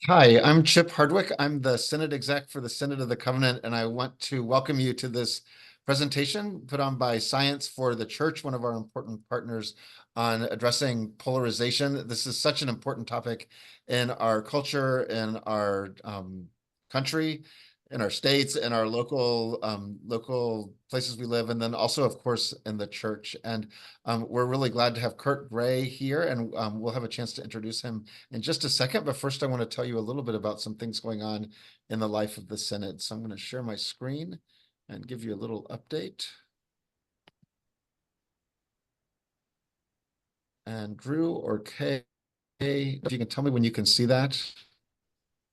Hi, I'm Chip Hardwick. I'm the Synod exec for the Synod of the Covenant, and I want to welcome you to this presentation put on by Science for the Church, one of our important partners on addressing polarization. This is such an important topic in our culture, in our country, in our states, in our local places we live, and then also, of course, in the church. And we're really glad to have Kurt Gray here, and we'll have a chance to introduce him in just a second. But first, I want to tell you a little bit about some things going on in the life of the Synod. So I'm going to share my screen and give you a little update. And Drew or Kay, if you can tell me when you can see that.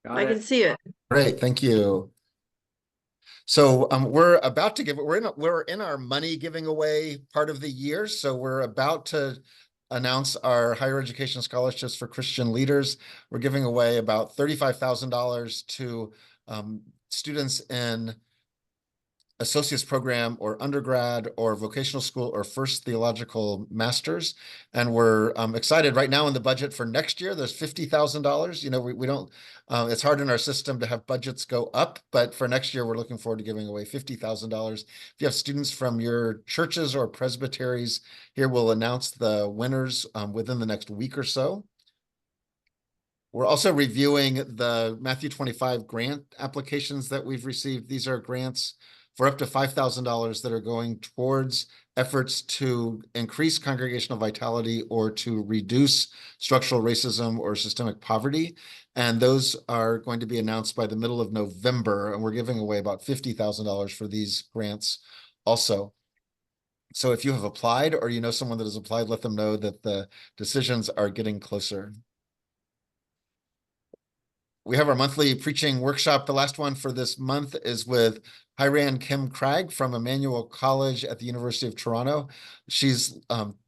I can see it. Great, thank you. So we're about to we're in our money giving away part of the year. So we're about to announce our higher education scholarships for Christian leaders. We're giving away about $35,000 to students in associate's program or undergrad or vocational school or first theological masters. And we're excited right now in the budget for next year. There's $50,000. You know, we don't, it's hard in our system to have budgets go up, but for next year, we're looking forward to giving away $50,000. If you have students from your churches or presbyteries here, we'll announce the winners within the next week or so. We're also reviewing the Matthew 25 grant applications that we've received. These are grants for up to $5,000 that are going towards efforts to increase congregational vitality or to reduce structural racism or systemic poverty. And those are going to be announced by the middle of November. And we're giving away about $50,000 for these grants also. So if you have applied or you know someone that has applied, let them know that the decisions are getting closer. We have our monthly preaching workshop. The last one for this month is with Hiran Kim Cragg from Emmanuel College at the University of Toronto. She's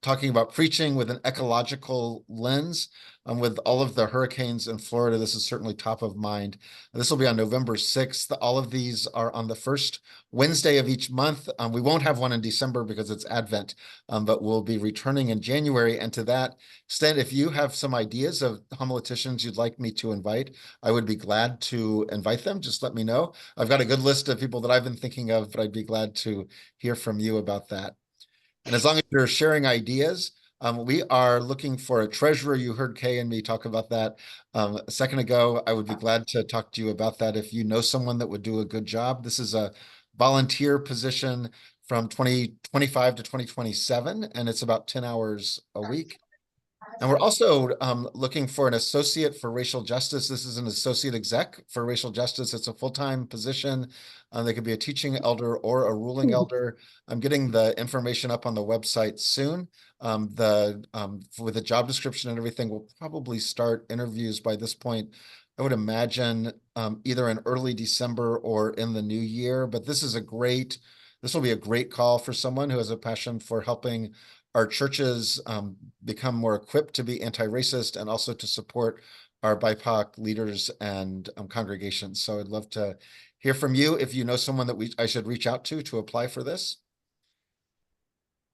talking about preaching with an ecological lens. With all of the hurricanes in Florida, this is certainly top of mind. This will be on November 6th. All of these are on the first Wednesday of each month. We won't have one in December because it's Advent, but we'll be returning in January. And to that extent, if you have some ideas of homileticians you'd like me to invite, I would be glad to invite them. Just let me know. I've got a good list of people that I've been thinking of, but I'd be glad to hear from you about that. And as long as you're sharing ideas, we are looking for a treasurer. You heard Kay and me talk about that a second ago. I would be glad to talk to you about that if you know someone that would do a good job. This is a volunteer position from 2025 to 2027, and it's about 10 hours a week. And we're also looking for an associate for racial justice. This is an associate exec for racial justice. It's a full-time position. They could be a teaching elder or a ruling elder. I'm getting the information up on the website soon. With the job description and everything, we'll probably start interviews by this point. I would imagine either in early December or in the new year. But this will be a great call for someone who has a passion for helping our churches become more equipped to be anti-racist and also to support our BIPOC leaders and congregations. So I'd love to hear from you if you know someone that I should reach out to apply for this.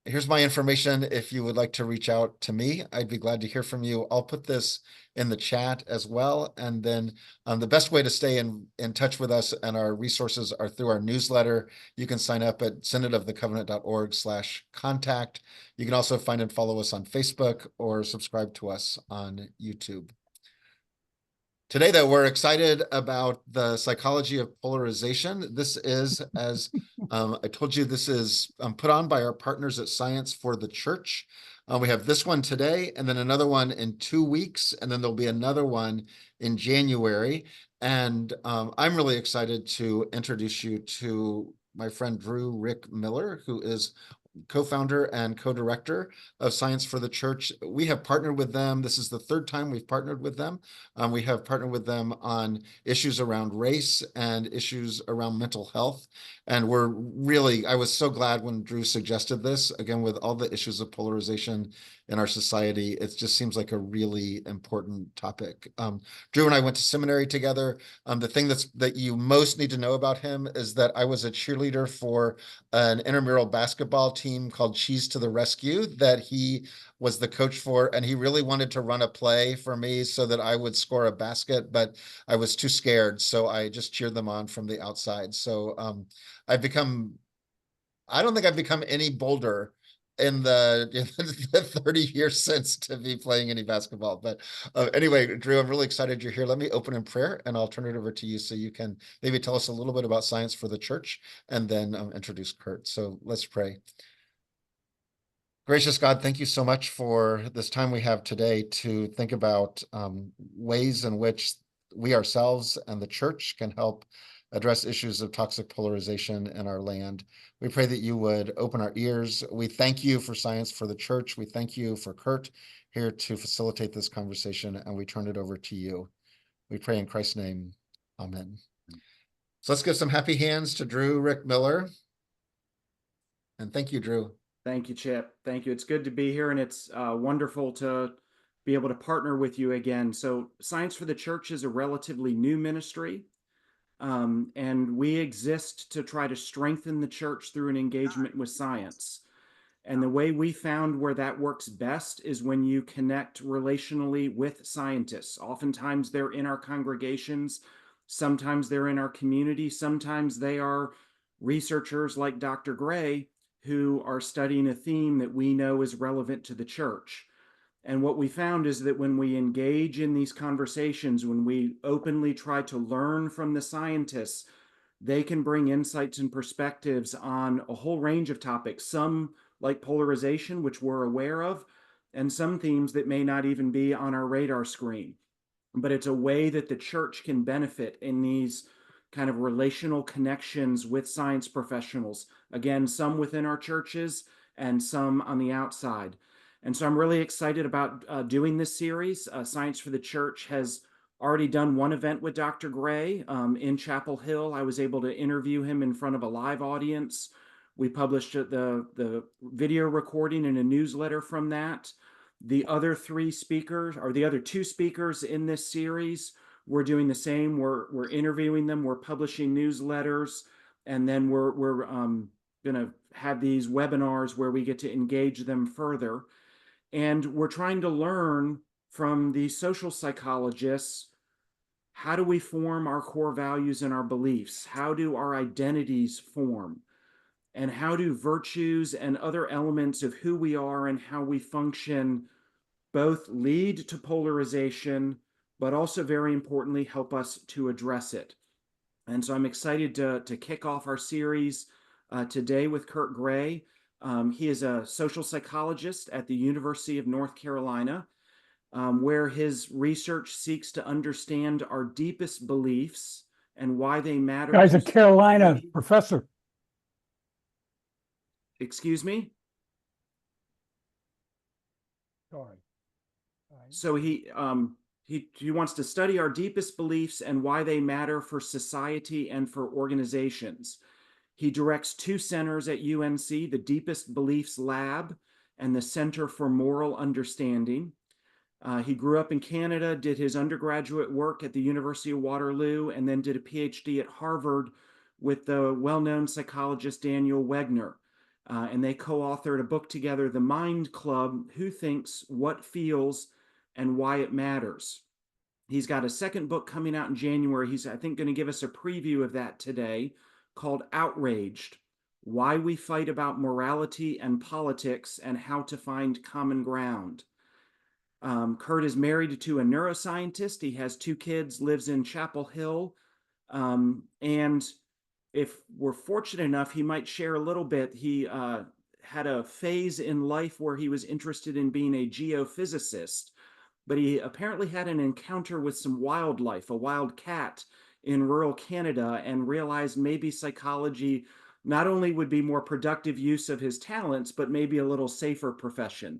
Here's my information if you would like to reach out to me. I'd be glad to hear from you. I'll put this in the chat as well. And then the best way to stay in touch with us and our resources are through our newsletter. You can sign up at synodofthecovenant.org/contact. You can also find and follow us on Facebook or subscribe to us on YouTube. Today, though, we're excited about the psychology of polarization. This is, as I told you, this is put on by our partners at Science for the Church. We have this one today, and then another one in 2 weeks, and then there'll be another one in January. And I'm really excited to introduce you to my friend Drew Rick Miller, who is co-founder and co-director of Science for the Church. We have partnered with them. This is the third time we've partnered with them. We have partnered with them on issues around race and issues around mental health. And I was so glad when Drew suggested this, again, with all the issues of polarization in our society, it just seems like a really important topic. Drew and I went to seminary together. The thing that you most need to know about him is that I was a cheerleader for an intramural basketball team called Cheese to the Rescue that he was the coach for, and he really wanted to run a play for me so that I would score a basket, but I was too scared, so I just cheered them on from the outside. So I've become, I don't think I've become any bolder in the 30 years since to be playing any basketball. But anyway, Drew, I'm really excited you're here. Let me open in prayer and I'll turn it over to you so you can maybe tell us a little bit about Science for the Church and then introduce Kurt. So let's pray. Gracious God, thank you so much for this time we have today to think about ways in which we ourselves and the church can help address issues of toxic polarization in our land. We pray that you would open our ears. We thank you for Science for the Church. We thank you for Kurt here to facilitate this conversation, and we turn it over to you. We pray in Christ's name. Amen. So let's give some happy hands to Drew Rick Miller. And thank you, Drew. Thank you, Chip. Thank you. It's good to be here, and it's wonderful to be able to partner with you again. So Science for the Church is a relatively new ministry, and we exist to try to strengthen the church through an engagement with science. And the way we found where that works best is when you connect relationally with scientists. Oftentimes they're in our congregations, sometimes they're in our community, sometimes they are researchers like Dr. Gray who are studying a theme that we know is relevant to the church. And what we found is that when we engage in these conversations, when we openly try to learn from the scientists, they can bring insights and perspectives on a whole range of topics, some like polarization, which we're aware of, and some themes that may not even be on our radar screen. But it's a way that the church can benefit in these kind of relational connections with science professionals. Again, some within our churches and some on the outside. And so I'm really excited about doing this series. Science for the Church has already done one event with Dr. Gray in Chapel Hill. I was able to interview him in front of a live audience. We published the video recording and a newsletter from that. The other three speakers, or the other two speakers in this series, we're doing the same. We're interviewing them. We're publishing newsletters, and then we're going to have these webinars where we get to engage them further. And we're trying to learn from the social psychologists, how do we form our core values and our beliefs? How do our identities form? And how do virtues and other elements of who we are and how we function both lead to polarization, but also very importantly, help us to address it? And so I'm excited to kick off our series today with Kurt Gray. He is a social psychologist at the University of North Carolina, where his research seeks to understand our deepest beliefs and why they matter. Guy's a Carolina professor. Excuse me? Sorry. So he wants to study our deepest beliefs and why they matter for society and for organizations. He directs two centers at UNC, the Deepest Beliefs Lab and the Center for Moral Understanding. He grew up in Canada, did his undergraduate work at the University of Waterloo, and then did a PhD at Harvard with the well-known psychologist Daniel Wegner. And they co-authored a book together, The Mind Club: Who Thinks, What Feels, and Why It Matters. He's got a second book coming out in January. He's, I think, going to give us a preview of that today, called Outraged: Why We Fight About Morality and Politics and How to Find Common Ground. Kurt is married to a neuroscientist. He has two kids, lives in Chapel Hill, and if we're fortunate enough, he might share a little bit. He had a phase in life where he was interested in being a geophysicist, but he apparently had an encounter with some wildlife, a wild cat in rural Canada, and realized maybe psychology not only would be more productive use of his talents, but maybe a little safer profession.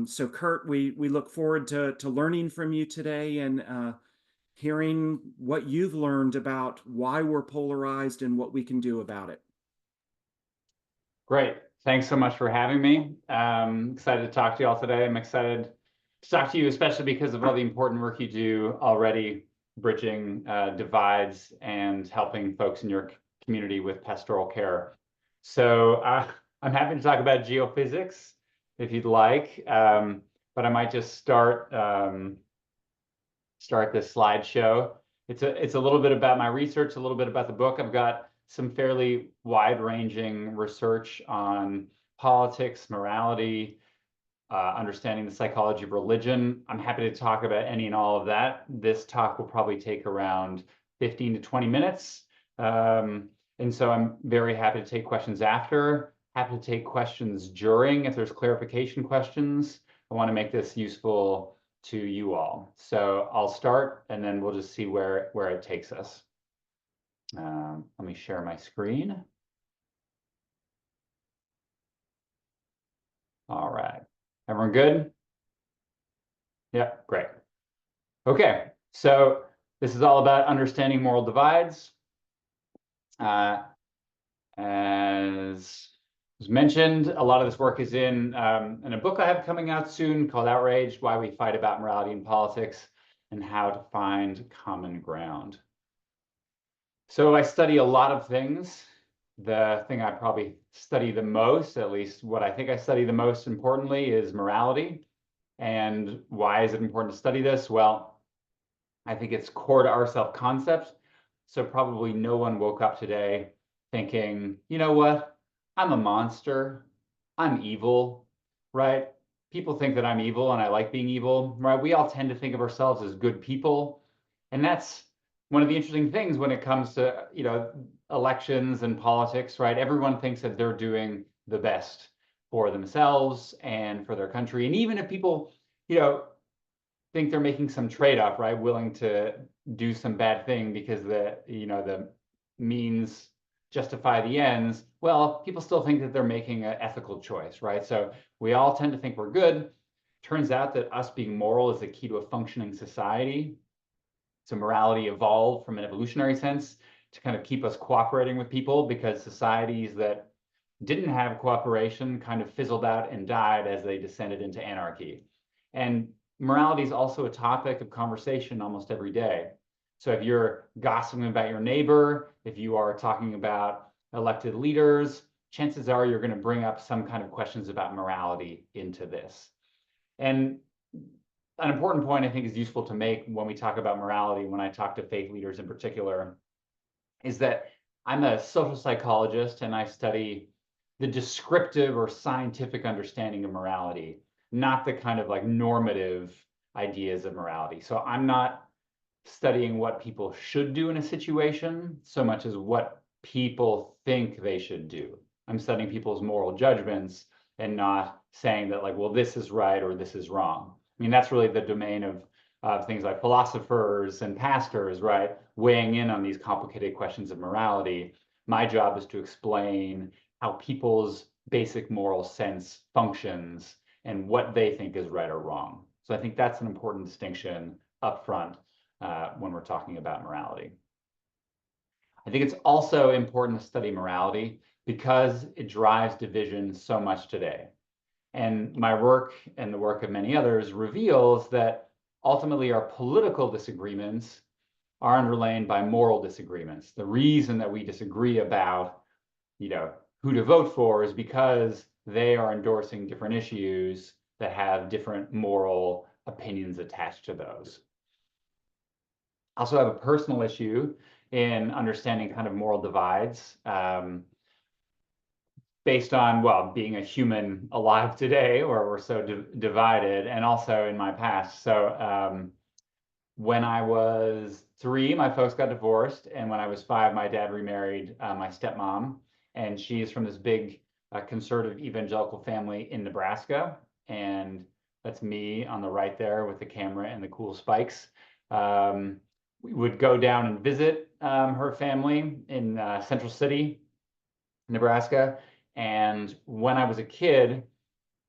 So Kurt, we look forward to learning from you today and hearing what you've learned about why we're polarized and what we can do about it. Great. Thanks so much for having me. Excited to talk to you all today. I'm excited to talk to you, especially because of all the important work you do already, bridging divides and helping folks in your community with pastoral care. So I'm happy to talk about geophysics if you'd like, but I might just start this slideshow. It's a little bit about my research, a little bit about the book. I've got some fairly wide-ranging research on politics, morality, understanding the psychology of religion. I'm happy to talk about any and all of that. This talk will probably take around 15 to 20 minutes. And so I'm very happy to take questions after, happy to take questions during if there's clarification questions. I want to make this useful to you all. So I'll start and then we'll just see where it takes us. Let me share my screen. All right. Everyone good? Yeah, great. Okay, so this is all about understanding moral divides. As was mentioned, a lot of this work is in a book I have coming out soon called Outraged: Why We Fight About Morality in Politics and How to Find Common Ground. So I study a lot of things. The thing I probably study the most, at least what I think I study the most importantly, is morality. And why is it important to study this? Well, I think it's core to our self-concept. So probably no one woke up today thinking, you know what? I'm a monster. I'm evil, right? People think that I'm evil and I like being evil, right? We all tend to think of ourselves as good people. And that's one of the interesting things when it comes to, elections and politics, right? Everyone thinks that they're doing the best for themselves and for their country. And even if people, think they're making some trade-off, right? Willing to do some bad thing because the means justify the ends. Well, people still think that they're making an ethical choice, right? So we all tend to think we're good. Turns out that us being moral is the key to a functioning society. So morality evolved from an evolutionary sense to kind of keep us cooperating with people, because societies that didn't have cooperation kind of fizzled out and died as they descended into anarchy. And morality is also a topic of conversation almost every day. So if you're gossiping about your neighbor, if you are talking about elected leaders, chances are you're going to bring up some kind of questions about morality into this. And an important point I think is useful to make when we talk about morality, when I talk to faith leaders in particular, is that I'm a social psychologist and I study the descriptive or scientific understanding of morality, not the kind of like normative ideas of morality. So I'm not studying what people should do in a situation so much as what people think they should do. I'm studying people's moral judgments and not saying that like, well, this is right or this is wrong. I mean, that's really the domain of things like philosophers and pastors, right? Weighing in on these complicated questions of morality. My job is to explain how people's basic moral sense functions and what they think is right or wrong. So I think that's an important distinction up front when we're talking about morality. I think it's also important to study morality because it drives division so much today. And my work and the work of many others reveals that ultimately our political disagreements are underlain by moral disagreements. The reason that we disagree about, who to vote for is because they are endorsing different issues that have different moral opinions attached to those. I also have a personal issue in understanding kind of moral divides. Based on, well, being a human alive today, where we're so divided, and also in my past. So when I was 3, my folks got divorced, and when I was 5, my dad remarried my stepmom, and she is from this big conservative evangelical family in Nebraska, and that's me on the right there with the camera and the cool spikes. We would go down and visit her family in Central City, Nebraska. And when I was a kid,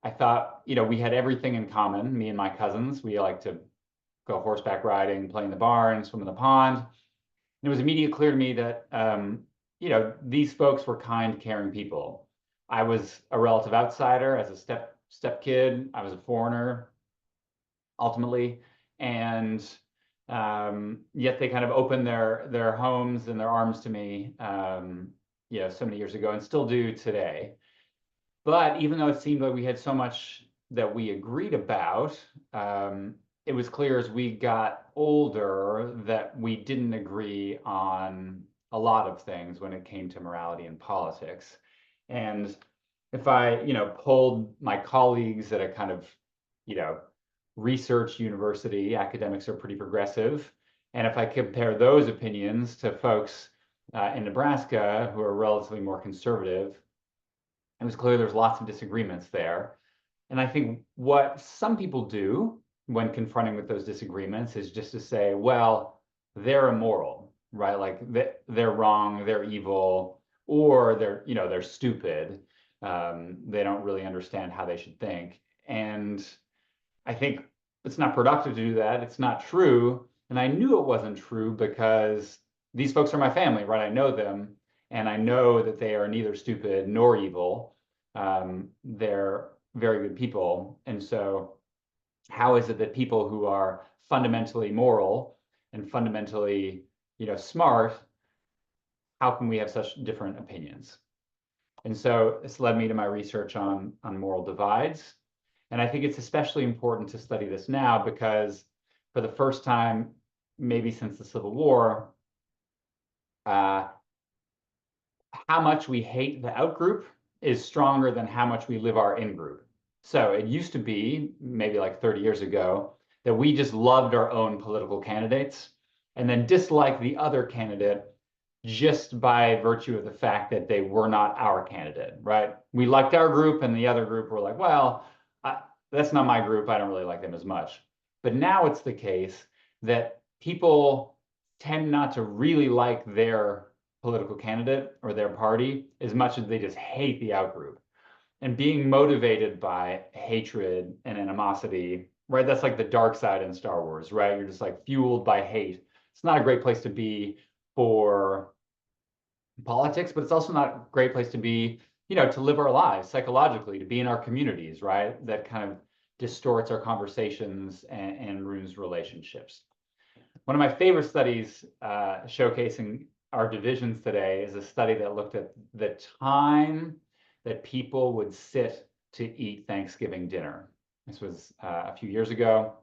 I thought, we had everything in common, me and my cousins. We like to go horseback riding, play in the barn, swim in the pond. And it was immediately clear to me that, these folks were kind, caring people. I was a relative outsider as a step kid. I was a foreigner, ultimately. And yet they kind of opened their homes and their arms to me, so many years ago, and still do today. But even though it seemed like we had so much that we agreed about, it was clear as we got older that we didn't agree on a lot of things when it came to morality and politics. And if I, polled my colleagues at a kind of, research university, academics are pretty progressive. And if I compare those opinions to folks in Nebraska who are relatively more conservative, it was clear there's lots of disagreements there. And I think what some people do when confronting with those disagreements is just to say, well, they're immoral, right? Like they're wrong, they're evil, or they're stupid. They don't really understand how they should think. And I think it's not productive to do that. It's not true. And I knew it wasn't true because these folks are my family, right? I know them, and I know that they are neither stupid nor evil. They're very good people. And so how is it that people who are fundamentally moral and fundamentally, smart, how can we have such different opinions? And so this led me to my research on moral divides. And I think it's especially important to study this now because for the first time, maybe since the Civil War, how much we hate the outgroup is stronger than how much we live our in-group. So it used to be, maybe like 30 years ago, that we just loved our own political candidates and then disliked the other candidate just by virtue of the fact that they were not our candidate, right? We liked our group and the other group were like, well, that's not my group. I don't really like them as much. But now it's the case that people tend not to really like their political candidate or their party as much as they just hate the outgroup. And being motivated by hatred and animosity, right? That's like the dark side in Star Wars, right? You're just like fueled by hate. It's not a great place to be for politics, but it's also not a great place to be, to live our lives psychologically, to be in our communities, right? That kind of distorts our conversations and ruins relationships. One of my favorite studies showcasing our divisions today is a study that looked at the time that people would sit to eat Thanksgiving dinner. This was a few years ago.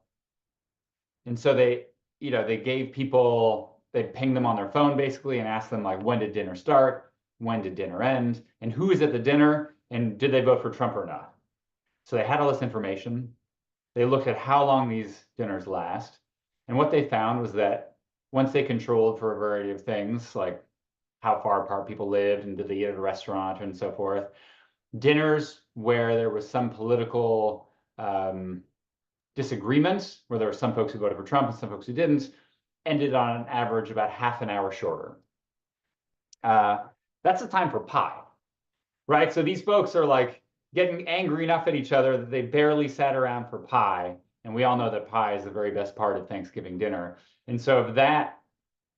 And so they gave people, they pinged them on their phone basically and asked them like, when did dinner start? When did dinner end? And who is at the dinner? And did they vote for Trump or not? So they had all this information. They looked at how long these dinners last. And what they found was that once they controlled for a variety of things, like how far apart people lived and did they eat at a restaurant and so forth, dinners where there was some political disagreements, where there were some folks who voted for Trump and some folks who didn't, ended on an average about half an hour shorter. That's the time for pie, right? So these folks are like getting angry enough at each other that they barely sat around for pie. And we all know that pie is the very best part of Thanksgiving dinner. And so if that,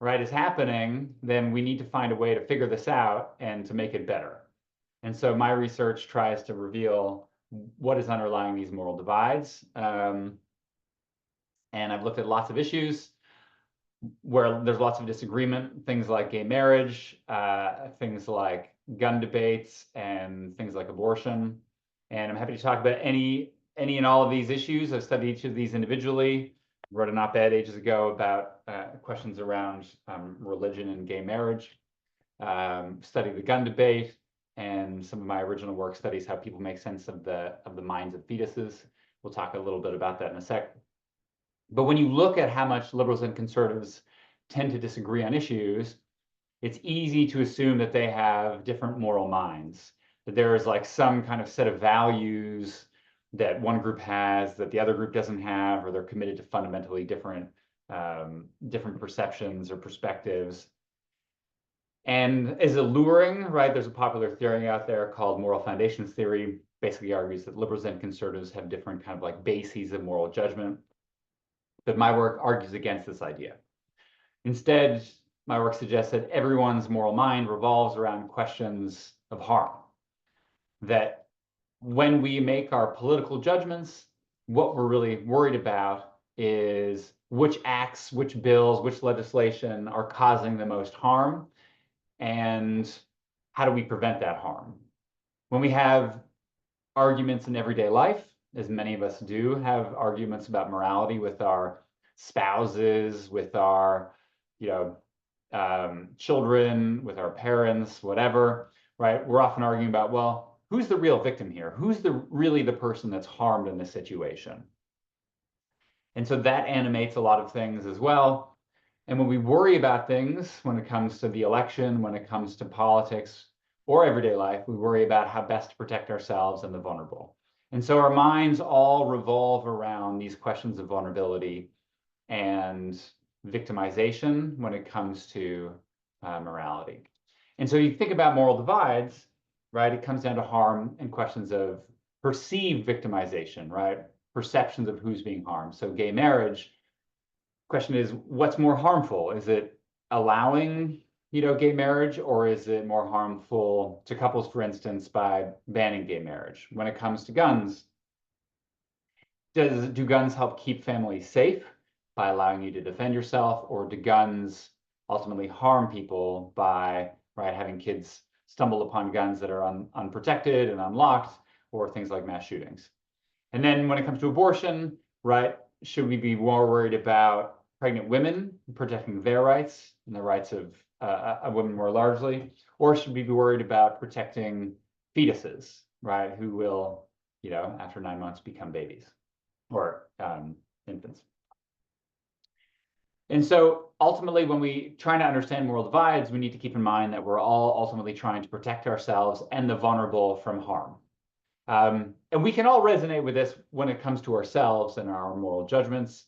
right, is happening, then we need to find a way to figure this out and to make it better. And so my research tries to reveal what is underlying these moral divides. And I've looked at lots of issues where there's lots of disagreement, things like gay marriage, things like gun debates, and things like abortion. And I'm happy to talk about any and all of these issues. I've studied each of these individually. Wrote an op-ed ages ago about questions around religion and gay marriage. Studied the gun debate, and some of my original work studies how people make sense of the minds of fetuses. We'll talk a little bit about that in a sec. But when you look at how much liberals and conservatives tend to disagree on issues, it's easy to assume that they have different moral minds, that there is like some kind of set of values that one group has that the other group doesn't have, or they're committed to fundamentally different perceptions or perspectives. And is alluring, right? There's a popular theory out there called moral foundations theory, basically argues that liberals and conservatives have different kind of like bases of moral judgment. But my work argues against this idea. Instead, my work suggests that everyone's moral mind revolves around questions of harm. That when we make our political judgments, what we're really worried about is which acts, which bills, which legislation are causing the most harm, and how do we prevent that harm? When we have arguments in everyday life, as many of us do have arguments about morality with our spouses, with our, children, with our parents, whatever, right? We're often arguing about, well, who's the real victim here? Who's really the person that's harmed in this situation? And so that animates a lot of things as well. And when we worry about things, when it comes to the election, when it comes to politics or everyday life, we worry about how best to protect ourselves and the vulnerable. And so our minds all revolve around these questions of vulnerability and victimization when it comes to morality. And so you think about moral divides, right? It comes down to harm and questions of perceived victimization, right? Perceptions of who's being harmed. So gay marriage, question is, what's more harmful? Is it allowing, gay marriage, or is it more harmful to couples, for instance, by banning gay marriage? When it comes to guns, do guns help keep families safe by allowing you to defend yourself, or do guns ultimately harm people by, right, having kids stumble upon guns that are unprotected and unlocked, or things like mass shootings? And then when it comes to abortion, right, should we be more worried about pregnant women, protecting their rights and the rights of women more largely, or should we be worried about protecting fetuses, right, who will, after 9 months become babies or infants? And so ultimately, when we try to understand moral divides, we need to keep in mind that we're all ultimately trying to protect ourselves and the vulnerable from harm. And we can all resonate with this when it comes to ourselves and our moral judgments,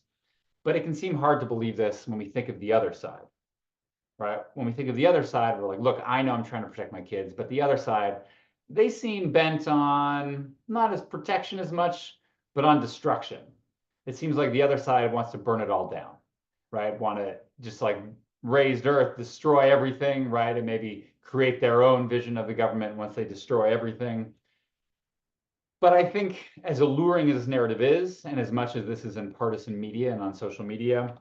but it can seem hard to believe this when we think of the other side, right? When we think of the other side, we're like, look, I know I'm trying to protect my kids, but the other side, they seem bent on not as protection as much, but on destruction. It seems like the other side wants to burn it all down, right? Want to just like raised earth, destroy everything, right? And maybe create their own vision of the government once they destroy everything. But I think as alluring as this narrative is, and as much as this is in partisan media and on social media,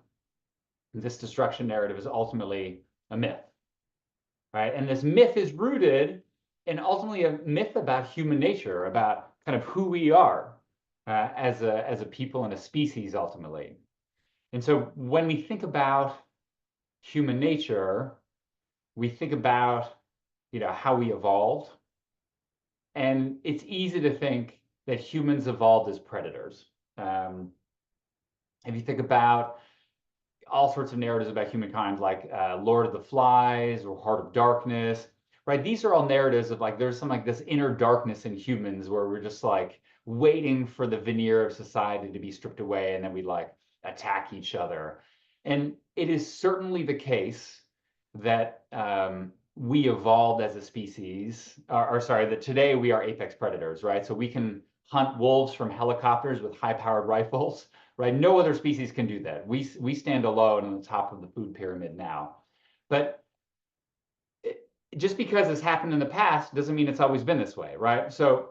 this destruction narrative is ultimately a myth, right? And this myth is rooted in ultimately a myth about human nature, about kind of who we are as a people and a species ultimately. And so when we think about human nature, we think about, how we evolved. And it's easy to think that humans evolved as predators. If you think about all sorts of narratives about humankind, like Lord of the Flies or Heart of Darkness, right? These are all narratives of like, there's some like this inner darkness in humans where we're just like waiting for the veneer of society to be stripped away, and then we like attack each other. And it is certainly the case that we evolved as a species, or sorry, that today we are apex predators, right? So we can hunt wolves from helicopters with high-powered rifles, right? No other species can do that. We stand alone on the top of the food pyramid now. But just because it's happened in the past doesn't mean it's always been this way, right? So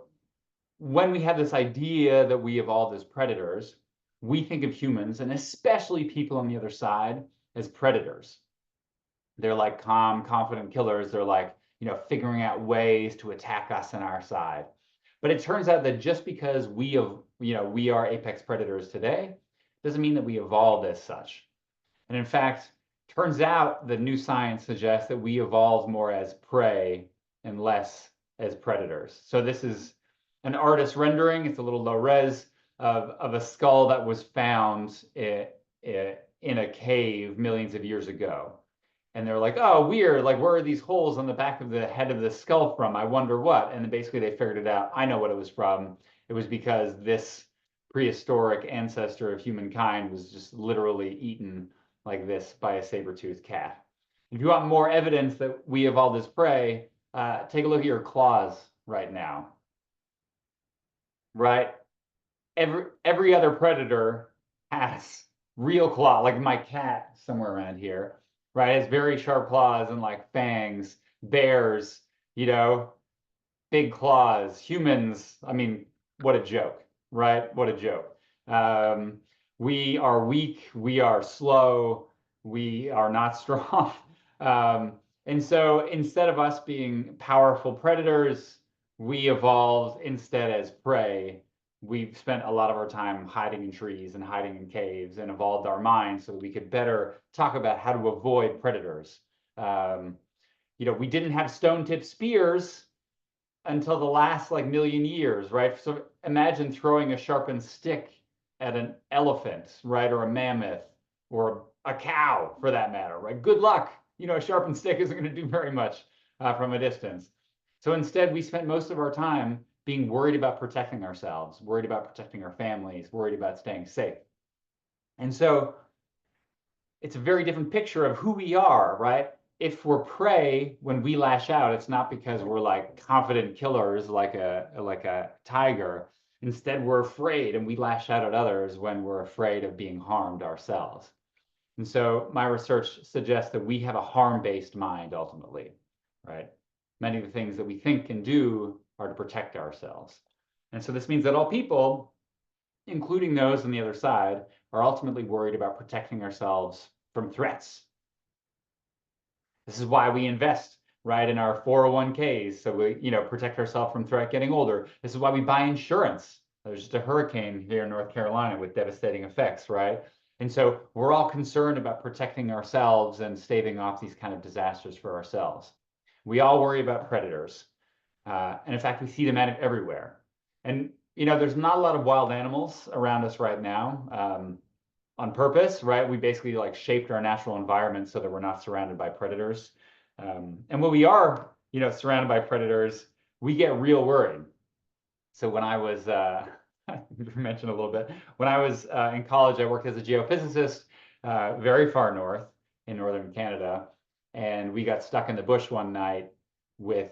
when we have this idea that we evolved as predators, we think of humans, and especially people on the other side, as predators. They're like calm, confident killers. They're like, figuring out ways to attack us on our side. But it turns out that just because we are apex predators today, doesn't mean that we evolved as such. And in fact, turns out the new science suggests that we evolved more as prey and less as predators. So this is an artist rendering. It's a little low res of a skull that was found in a cave millions of years ago. And they're like, oh, weird, like, where are these holes on the back of the head of the skull from? I wonder what. And then basically they figured it out. I know what it was from. It was because this prehistoric ancestor of humankind was just literally eaten like this by a saber-toothed cat. If you want more evidence that we evolved as prey, take a look at your claws right now. Right? Every other predator has real claw, like my cat somewhere around here, right? Has very sharp claws and like fangs. Bears, big claws. Humans, I mean, what a joke, right? What a joke. We are weak. We are slow. We are not strong. And so instead of us being powerful predators, we evolved instead as prey. We've spent a lot of our time hiding in trees and hiding in caves and evolved our minds so that we could better talk about how to avoid predators. We didn't have stone-tipped spears until the last like million years, right? So imagine throwing a sharpened stick at an elephant, right? Or a mammoth or a cow for that matter, right? Good luck. A sharpened stick isn't going to do very much from a distance. So instead, we spent most of our time being worried about protecting ourselves, worried about protecting our families, worried about staying safe. And so it's a very different picture of who we are, right? If we're prey, when we lash out, it's not because we're like confident killers like a tiger. Instead, we're afraid and we lash out at others when we're afraid of being harmed ourselves. And so my research suggests that we have a harm-based mind ultimately, right? Many of the things that we think and do are to protect ourselves. And so this means that all people, including those on the other side, are ultimately worried about protecting ourselves from threats. This is why we invest, right, in our 401ks, so we, protect ourselves from threat getting older. This is why we buy insurance. There's just a hurricane here in North Carolina with devastating effects, right? And so we're all concerned about protecting ourselves and staving off these kind of disasters for ourselves. We all worry about predators. And in fact, we see them everywhere. And, there's not a lot of wild animals around us right now on purpose, right? We basically like shaped our natural environment so that we're not surrounded by predators. And when we are, surrounded by predators, we get real worried. So when I was, mentioned a little bit, when I was in college, I worked as a geophysicist very far north in northern Canada. And we got stuck in the bush one night with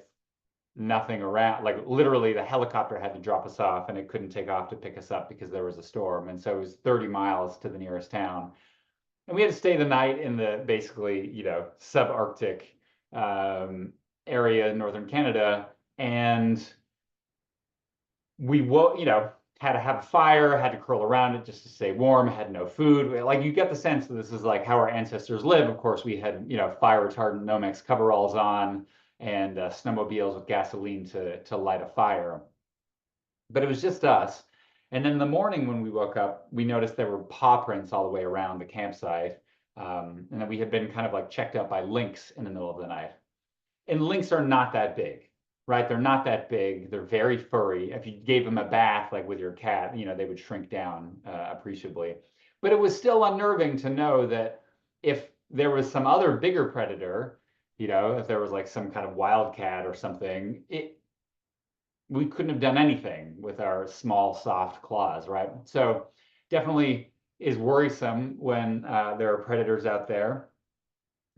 nothing around. Like literally the helicopter had to drop us off and it couldn't take off to pick us up because there was a storm. And so it was 30 miles to the nearest town. And we had to stay the night in the basically, subarctic area in northern Canada. And we had to have a fire, had to curl around it just to stay warm, had no food. Like you get the sense that this is like how our ancestors live. Of course, we had, fire retardant Nomex coveralls on and snowmobiles with gasoline to light a fire. But it was just us. And then in the morning when we woke up, we noticed there were paw prints all the way around the campsite. And that we had been kind of like checked out by lynx in the middle of the night. And lynx are not that big, right? They're not that big. They're very furry. If you gave them a bath, like with your cat, they would shrink down appreciably. But it was still unnerving to know that if there was some other bigger predator, if there was like some kind of wildcat or something, we couldn't have done anything with our small, soft claws, right? So definitely is worrisome when there are predators out there.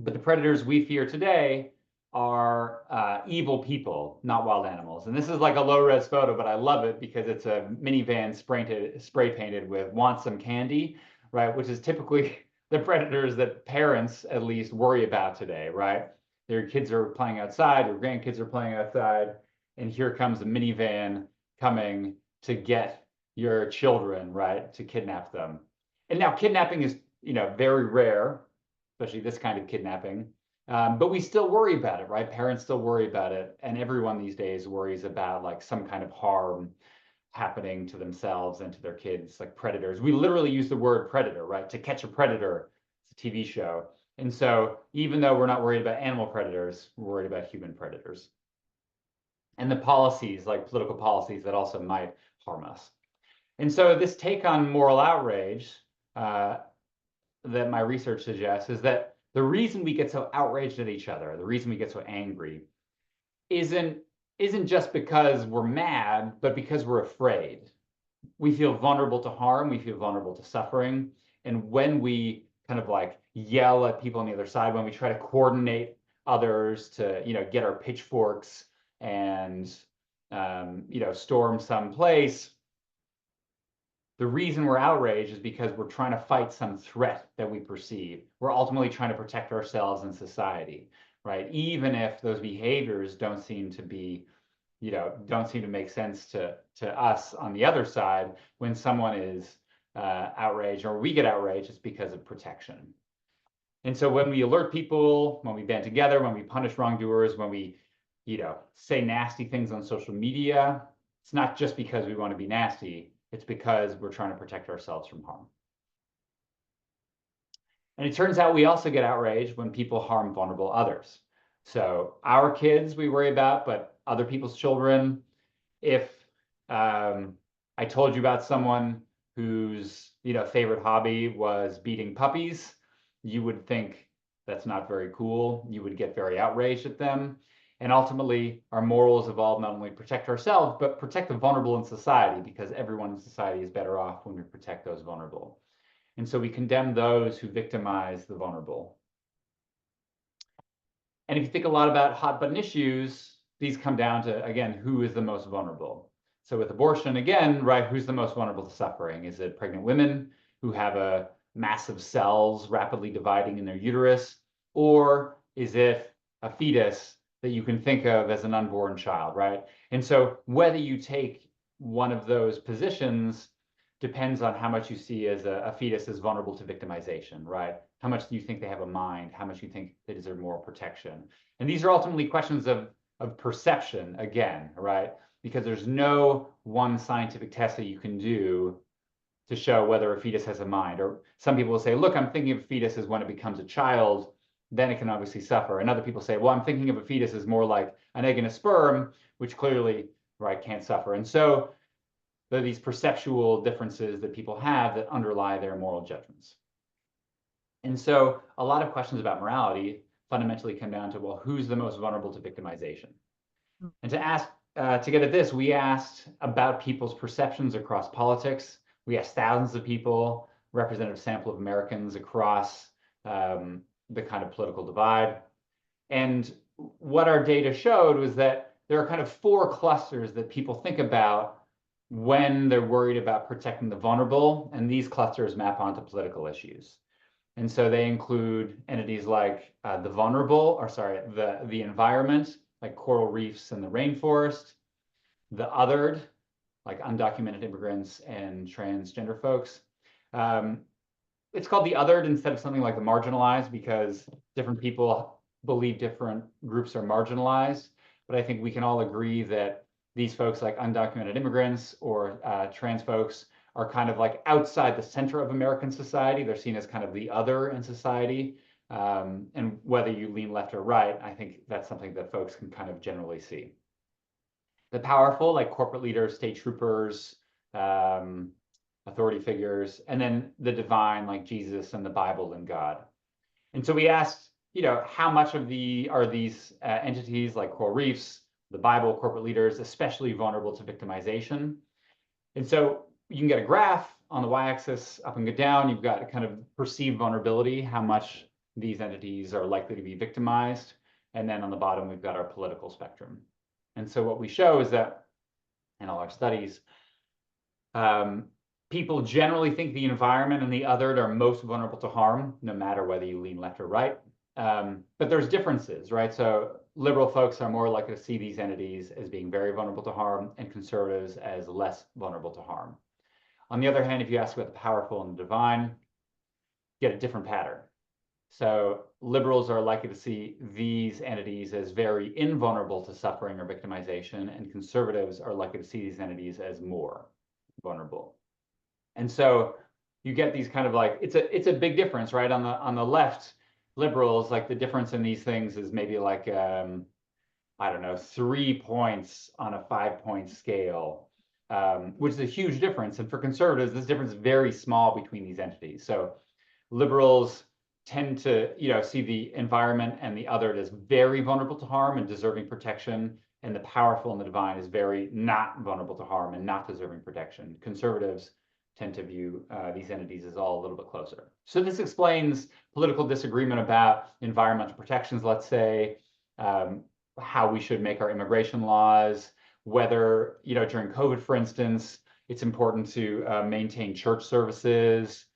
But the predators we fear today are evil people, not wild animals. And this is like a low-res photo, but I love it because it's a minivan spray painted with "want some candy," right? Which is typically the predators that parents at least worry about today, right? Their kids are playing outside, their grandkids are playing outside, and here comes a minivan coming to get your children, right? To kidnap them. And now kidnapping is, very rare, especially this kind of kidnapping. But we still worry about it, right? Parents still worry about it. And everyone these days worries about like some kind of harm happening to themselves and to their kids, like predators. We literally use the word predator, right? To Catch a Predator. It's a TV show. And so even though we're not worried about animal predators, we're worried about human predators. And the policies, like political policies that also might harm us. And so this take on moral outrage that my research suggests is that the reason we get so outraged at each other, the reason we get so angry, isn't just because we're mad, but because we're afraid. We feel vulnerable to harm, we feel vulnerable to suffering. And when we kind of like yell at people on the other side, when we try to coordinate others to, get our pitchforks and, storm some place, the reason we're outraged is because we're trying to fight some threat that we perceive. We're ultimately trying to protect ourselves and society, right? Even if those behaviors don't seem to be, don't seem to make sense to us on the other side. When someone is outraged or we get outraged, it's because of protection. And so when we alert people, when we band together, when we punish wrongdoers, when we say nasty things on social media, it's not just because we want to be nasty, it's because we're trying to protect ourselves from harm. And it turns out we also get outraged when people harm vulnerable others. So our kids we worry about, but other people's children, if I told you about someone whose favorite hobby was beating puppies, you would think that's not very cool. You would get very outraged at them. And ultimately, our morals evolve not only protect ourselves, but protect the vulnerable in society, because everyone in society is better off when we protect those vulnerable. And so we condemn those who victimize the vulnerable. And if you think a lot about hot button issues, these come down to, again, who is the most vulnerable? So with abortion, again, right, who's the most vulnerable to suffering? Is it pregnant women who have a massive cells rapidly dividing in their uterus? Or is it a fetus that you can think of as an unborn child, right? And so whether you take one of those positions depends on how much you see as a fetus is vulnerable to victimization, right? How much do you think they have a mind? How much do you think they deserve moral protection? And these are ultimately questions of perception, again, right? Because there's no one scientific test that you can do to show whether a fetus has a mind. Or some people will say, look, I'm thinking of a fetus as when it becomes a child, then it can obviously suffer. And other people say, well, I'm thinking of a fetus as more like an egg and a sperm, which clearly, right, can't suffer. And so there are these perceptual differences that people have that underlie their moral judgments. And so a lot of questions about morality fundamentally come down to, well, who's the most vulnerable to victimization? And to get at this, we asked about people's perceptions across politics. We asked thousands of people, representative sample of Americans across the kind of political divide. And what our data showed was that there are kind of four clusters that people think about when they're worried about protecting the vulnerable, and these clusters map onto political issues. And so they include entities like the environment, like coral reefs and the rainforest, the othered, like undocumented immigrants and transgender folks. It's called the othered instead of something like the marginalized because different people believe different groups are marginalized. But I think we can all agree that these folks like undocumented immigrants or trans folks are kind of like outside the center of American society. They're seen as kind of the other in society. And whether you lean left or right, I think that's something that folks can kind of generally see. The powerful, like corporate leaders, state troopers, authority figures, and then the divine, like Jesus and the Bible and God. And so we asked, how much of are these entities like coral reefs, the Bible, corporate leaders, especially vulnerable to victimization? And so you can get a graph on the y-axis up and go down. You've got a kind of perceived vulnerability, how much these entities are likely to be victimized. And then on the bottom, we've got our political spectrum. And so what we show is that in all our studies, people generally think the environment and the othered are most vulnerable to harm, no matter whether you lean left or right. But there's differences, right? So liberal folks are more likely to see these entities as being very vulnerable to harm and conservatives as less vulnerable to harm. On the other hand, if you ask about the powerful and the divine, you get a different pattern. So liberals are likely to see these entities as very invulnerable to suffering or victimization, and conservatives are likely to see these entities as more vulnerable. And so you get these kind of like, it's a big difference, right? On the left, liberals, like the difference in these things is maybe like, I don't know, 3 points on a 5-point scale, which is a huge difference. And for conservatives, this difference is very small between these entities. So liberals tend to, see the environment and the other as very vulnerable to harm and deserving protection. And the powerful and the divine is very not vulnerable to harm and not deserving protection. Conservatives tend to view these entities as all a little bit closer. So this explains political disagreement about environmental protections, let's say, how we should make our immigration laws, whether, during COVID, for instance, it's important to maintain church services.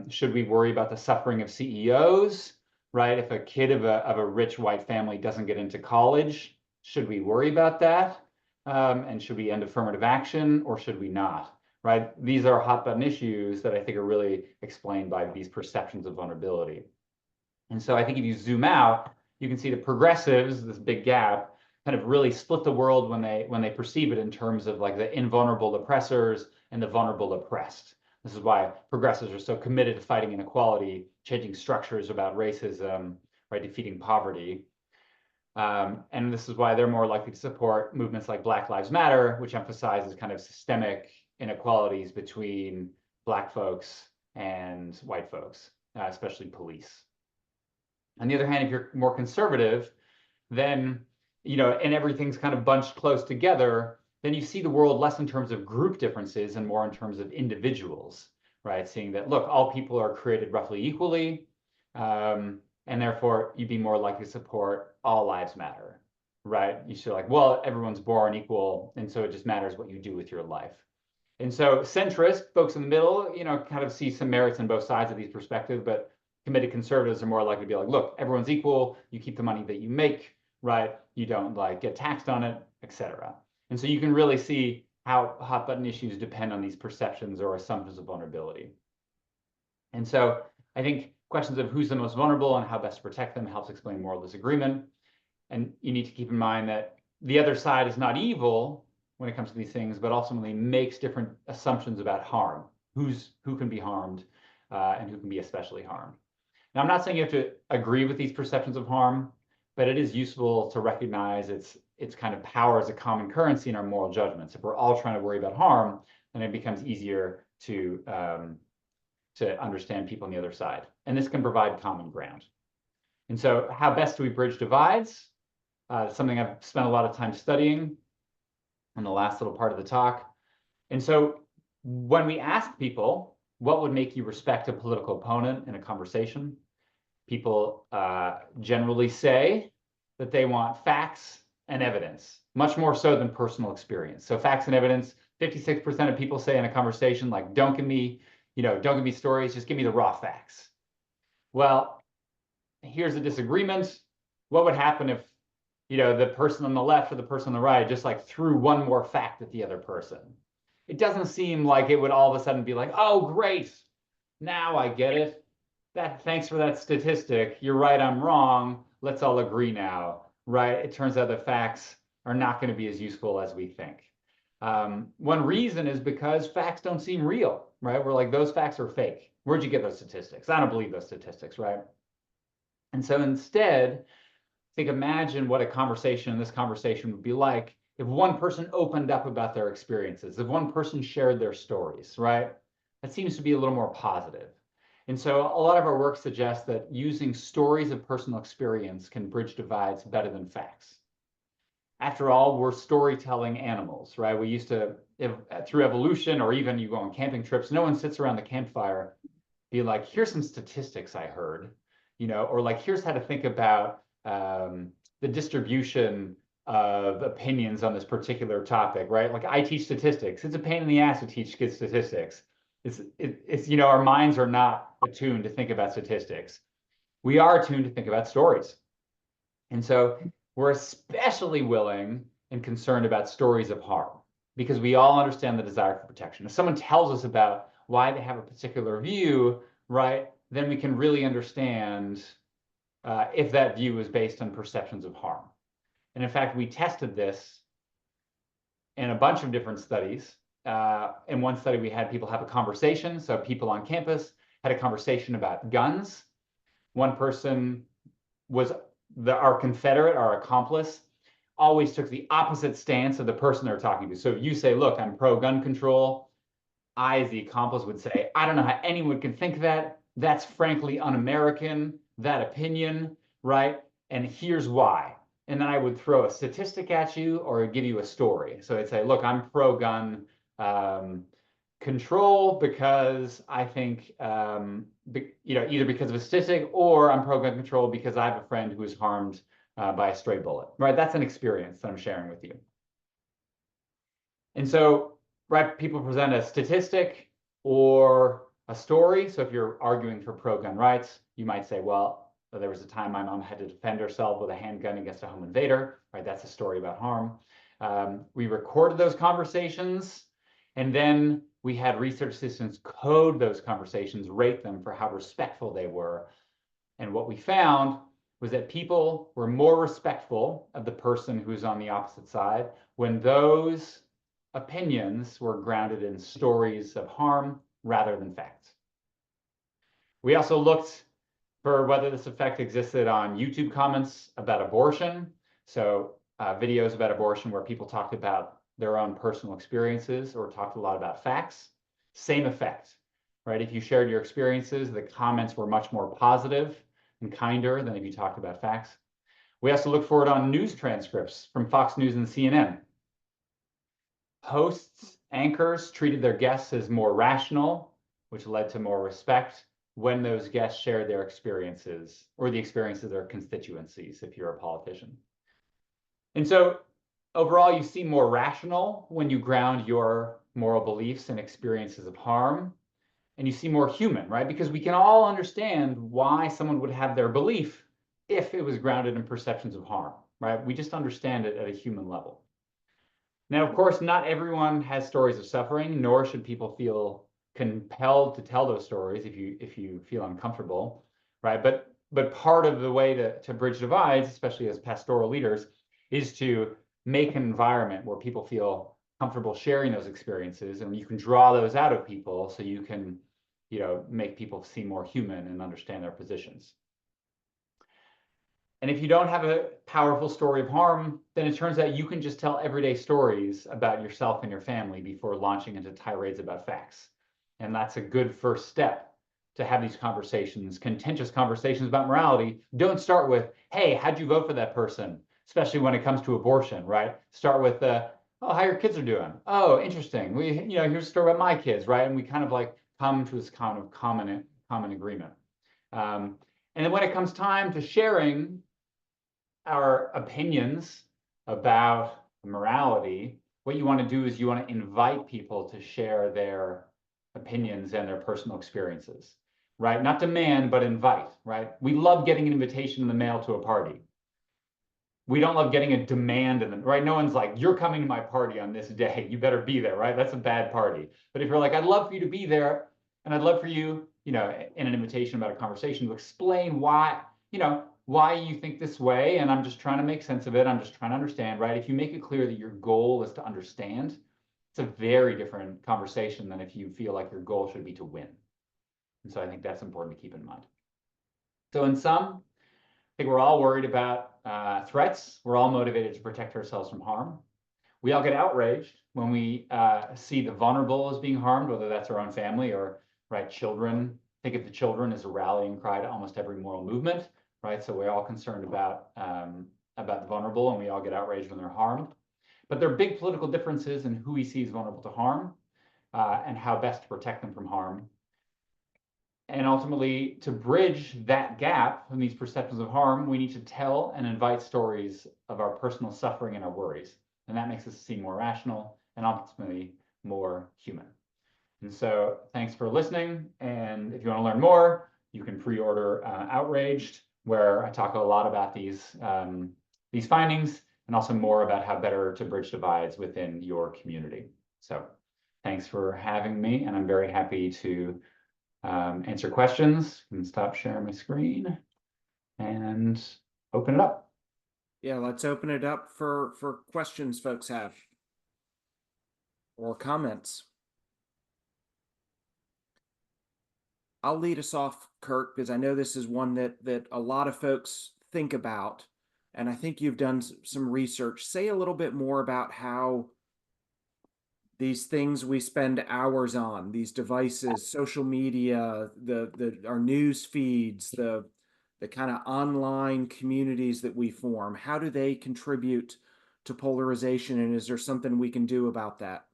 Should we worry about the suffering of CEOs, right? If a kid of a rich white family doesn't get into college, should we worry about that? And should we end affirmative action or should we not? Right? These are hot button issues that I think are really explained by these perceptions of vulnerability. And so I think if you zoom out, you can see the progressives, this big gap, kind of really split the world when they perceive it in terms of like the invulnerable oppressors and the vulnerable oppressed. This is why progressives are so committed to fighting inequality, changing structures about racism, right, defeating poverty. And this is why they're more likely to support movements like Black Lives Matter, which emphasizes kind of systemic inequalities between Black folks and white folks, especially police. On the other hand, if you're more conservative, then, and everything's kind of bunched close together, then you see the world less in terms of group differences and more in terms of individuals, right? Seeing that, look, all people are created roughly equally, and therefore you'd be more likely to support all lives matter, right? You should like, well, everyone's born equal, and so it just matters what you do with your life. And so centrist folks in the middle, kind of see some merits in both sides of these perspectives, but committed conservatives are more likely to be like, look, everyone's equal, you keep the money that you make, right? You don't like get taxed on it, etc. And so you can really see how hot button issues depend on these perceptions or assumptions of vulnerability. And so I think questions of who's the most vulnerable and how best to protect them helps explain moral disagreement. And you need to keep in mind that the other side is not evil when it comes to these things, but ultimately makes different assumptions about harm, who can be harmed and who can be especially harmed. Now, I'm not saying you have to agree with these perceptions of harm, but it is useful to recognize its kind of power as a common currency in our moral judgments. If we're all trying to worry about harm, then it becomes easier to understand people on the other side. And this can provide common ground. And so how best do we bridge divides? Something I've spent a lot of time studying in the last little part of the talk. And so when we ask people, what would make you respect a political opponent in a conversation? People generally say that they want facts and evidence, much more so than personal experience. So facts and evidence, 56% of people say in a conversation, like, don't give me stories, just give me the raw facts. Well, here's a disagreement. What would happen if, the person on the left or the person on the right just like threw one more fact at the other person? It doesn't seem like it would all of a sudden be like, oh, great, now I get it. Thanks for that statistic. You're right, I'm wrong. Let's all agree now, right? It turns out the facts are not going to be as useful as we think. One reason is because facts don't seem real, right? We're like, those facts are fake. Where'd you get those statistics? I don't believe those statistics, right? And so instead, imagine what this conversation would be like if one person opened up about their experiences, if one person shared their stories, right? That seems to be a little more positive. And so a lot of our work suggests that using stories of personal experience can bridge divides better than facts. After all, we're storytelling animals, right? We used to, through evolution, or even you go on camping trips, no one sits around the campfire be like, here's some statistics I heard, or like, here's how to think about the distribution of opinions on this particular topic, right? Like I teach statistics. It's a pain in the ass to teach kids statistics. It's our minds are not attuned to think about statistics. We are attuned to think about stories. And so we're especially willing and concerned about stories of harm because we all understand the desire for protection. If someone tells us about why they have a particular view, right, then we can really understand if that view is based on perceptions of harm. And in fact, we tested this in a bunch of different studies. In one study, we had people have a conversation. So people on campus had a conversation about guns. One person was our confederate, our accomplice, always took the opposite stance of the person they're talking to. So if you say, look, I'm pro-gun control, I, as the accomplice, would say, I don't know how anyone can think that. That's frankly un-American, that opinion, right? And here's why. And then I would throw a statistic at you or give you a story. So I'd say, look, I'm pro-gun control because I think, either because of a statistic or I'm pro-gun control because I have a friend who was harmed by a stray bullet, right? That's an experience that I'm sharing with you. And so, right, people present a statistic or a story. So if you're arguing for pro-gun rights, you might say, well, there was a time my mom had to defend herself with a handgun against a home invader, right? That's a story about harm. We recorded those conversations, and then we had research assistants code those conversations, rate them for how respectful they were. And what we found was that people were more respectful of the person who's on the opposite side when those opinions were grounded in stories of harm rather than facts. We also looked for whether this effect existed on YouTube comments about abortion. So videos about abortion where people talked about their own personal experiences or talked a lot about facts. Same effect, right? If you shared your experiences, the comments were much more positive and kinder than if you talked about facts. We also looked for it on news transcripts from Fox News and CNN. Hosts, anchors treated their guests as more rational, which led to more respect when those guests shared their experiences or the experiences of their constituencies, if you're a politician. And so overall, you seem more rational when you ground your moral beliefs and experiences of harm, and you seem more human, right? Because we can all understand why someone would have their belief if it was grounded in perceptions of harm, right? We just understand it at a human level. Now, of course, not everyone has stories of suffering, nor should people feel compelled to tell those stories if you feel uncomfortable, right? But part of the way to bridge divides, especially as pastoral leaders, is to make an environment where people feel comfortable sharing those experiences, and you can draw those out of people so you can, make people seem more human and understand their positions. And if you don't have a powerful story of harm, then it turns out you can just tell everyday stories about yourself and your family before launching into tirades about facts. And that's a good first step to have these conversations, contentious conversations about morality. Don't start with, hey, how'd you vote for that person? Especially when it comes to abortion, right? Start with, oh, how your kids are doing. Oh, interesting. Here's a story about my kids, right? And we kind of like come to this kind of common agreement. And then when it comes time to sharing our opinions about morality, what you want to do is you want to invite people to share their opinions and their personal experiences, right? Not demand, but invite, right? We love getting an invitation in the mail to a party. We don't love getting a demand in them, right? No one's like, you're coming to my party on this day, you better be there, right? That's a bad party. But if you're like, I'd love for you to be there, and I'd love for you, in an invitation about a conversation to explain why you think this way, and I'm just trying to make sense of it. I'm just trying to understand, right? If you make it clear that your goal is to understand, it's a very different conversation than if you feel like your goal should be to win. And so I think that's important to keep in mind. So in sum, I think we're all worried about threats. We're all motivated to protect ourselves from harm. We all get outraged when we see the vulnerable as being harmed, whether that's our own family or, right, children. Think of the children as a rallying cry to almost every moral movement, right? So we're all concerned about the vulnerable, and we all get outraged when they're harmed. But there are big political differences in who we see as vulnerable to harm and how best to protect them from harm. And ultimately, to bridge that gap in these perceptions of harm, we need to tell and invite stories of our personal suffering and our worries. And that makes us seem more rational and ultimately more human. And so thanks for listening. And if you want to learn more, you can pre-order Outraged, where I talk a lot about these findings and also more about how better to bridge divides within your community. So thanks for having me, and I'm very happy to answer questions. I can stop sharing my screen and open it up. Yeah, let's open it up for questions folks have or comments. I'll lead us off, Kurt, because I know this is one that a lot of folks think about, and I think you've done some research. Say a little bit more about how these things we spend hours on, these devices, social media, our news feeds, the kind of online communities that we form, how do they contribute to polarization, and is there something we can do about that?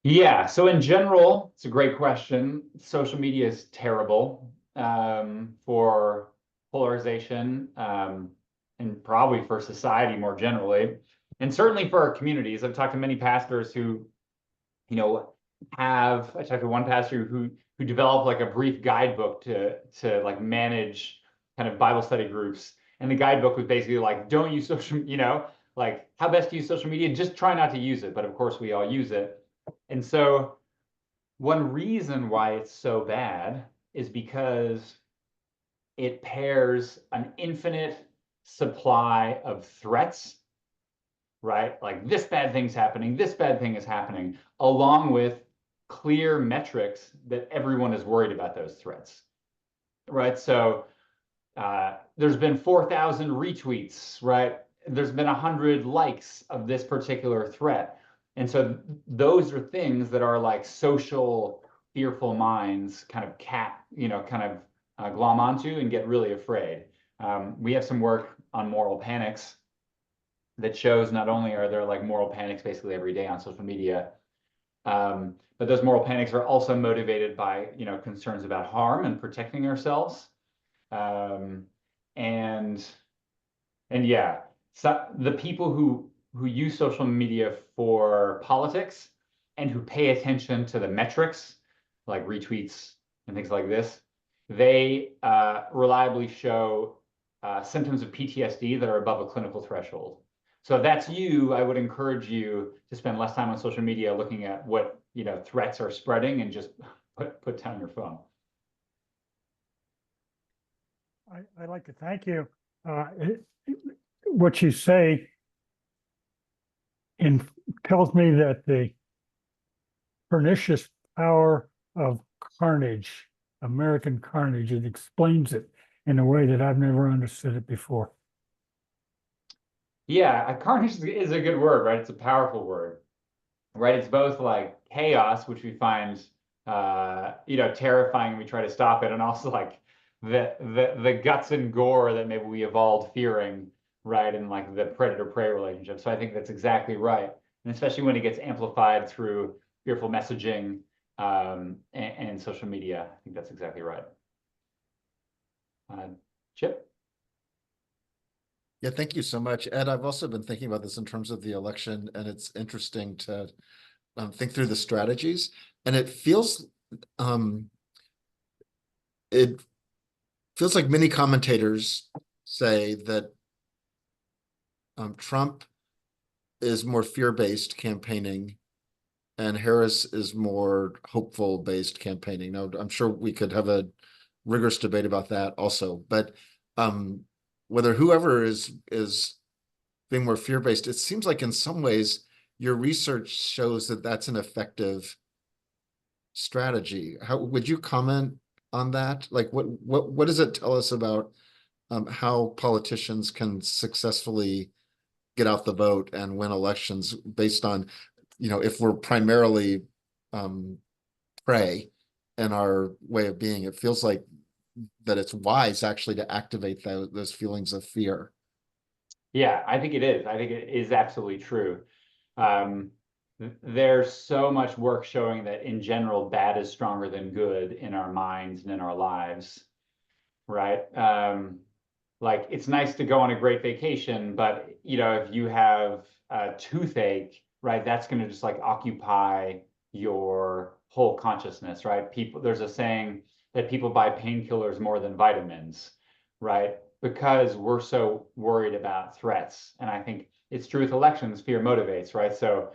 Yeah, so in general, it's a great question. Social media is terrible for polarization and probably for society more generally, and certainly for our communities. I've talked to many pastors who, I talked to one pastor who developed like a brief guidebook to like manage kind of Bible study groups, and the guidebook was basically like, don't use social, like how best to use social media, just try not to use it. But of course, we all use it. And so one reason why it's so bad is because it pairs an infinite supply of threats, right? Like this bad thing's happening, this bad thing is happening, along with clear metrics that everyone is worried about those threats, right? So there's been 4,000 retweets, right? There's been 100 likes of this particular threat. And so those are things that are like social fearful minds kind of glom onto and get really afraid. We have some work on moral panics that shows not only are there like moral panics basically every day on social media, but those moral panics are also motivated by, concerns about harm and protecting ourselves. Um, and yeah, so the people who use social media for politics and who pay attention to the metrics like retweets and things like this, they reliably show symptoms of PTSD that are above a clinical threshold. So if that's you, I would encourage you to spend less time on social media looking at what threats are spreading and just put down your phone. I'd like to thank you. What you say tells me that the pernicious power of carnage, American carnage, it explains it in a way that I've never understood it before. Yeah, carnage is a good word, right? It's a powerful word, right? It's both like chaos, which we find, terrifying, and we try to stop it, and also like the guts and gore that maybe we evolved fearing, right? And like the predator-prey relationship. So I think that's exactly right, and especially when it gets amplified through fearful messaging and social media, I think that's exactly right. Chip? Yeah, thank you so much, Ed. I've also been thinking about this in terms of the election, and it's interesting to think through the strategies. And it feels like many commentators say that Trump is more fear-based campaigning and Harris is more hopeful-based campaigning. Now, I'm sure we could have a rigorous debate about that also, but whether whoever is being more fear-based, it seems like in some ways your research shows that that's an effective strategy. How would you comment on that? Like what does it tell us about how politicians can successfully get out the vote and win elections based on, if we're primarily prey in our way of being? It feels like that it's wise actually to activate those feelings of fear. Yeah, I think it is. I think it is absolutely true. There's so much work showing that in general, bad is stronger than good in our minds and in our lives, right? Like it's nice to go on a great vacation, but if you have a toothache, right, that's going to just like occupy your whole consciousness, right? There's a saying that people buy painkillers more than vitamins, right? Because we're so worried about threats. And I think it's true with elections, fear motivates, right? So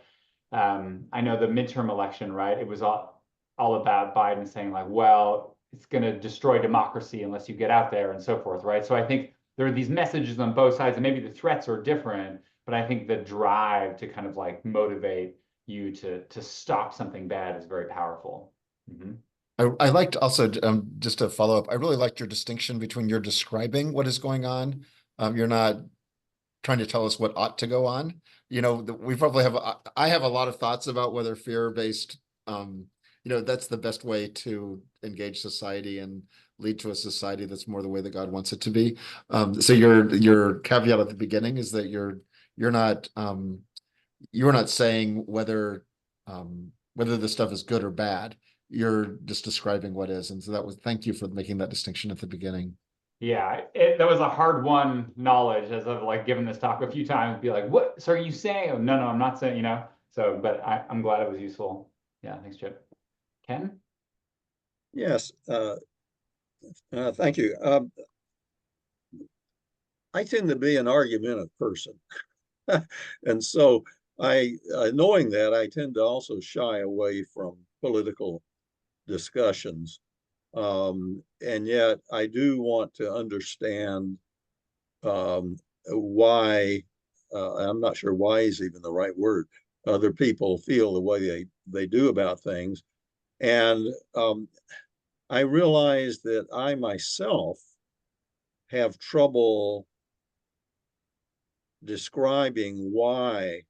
I know the midterm election, right? It was all about Biden saying like, well, it's going to destroy democracy unless you get out there and so forth, right? So I think there are these messages on both sides, and maybe the threats are different, but I think the drive to kind of like motivate you to stop something bad is very powerful. Mm-hmm. I liked also, just to follow up, I really liked your distinction between you're describing what is going on. You're not trying to tell us what ought to go on. We probably I have a lot of thoughts about whether fear-based, that's the best way to engage society and lead to a society that's more the way that God wants it to be. So your caveat at the beginning is that you're not saying whether this stuff is good or bad. You're just describing what is. And so thank you for making that distinction at the beginning. Yeah, that was a hard one knowledge as I've like given this talk a few times, be like, what? So are you saying? Oh, no, I'm not saying, So, but I'm glad it was useful. Yeah, thanks, Chip. Ken? Yes, thank you. I tend to be an argumentative person. And so knowing that, I tend to also shy away from political discussions. And yet I do want to understand why, I'm not sure why is even the right word, other people feel the way they do about things. And I realize that I myself have trouble describing why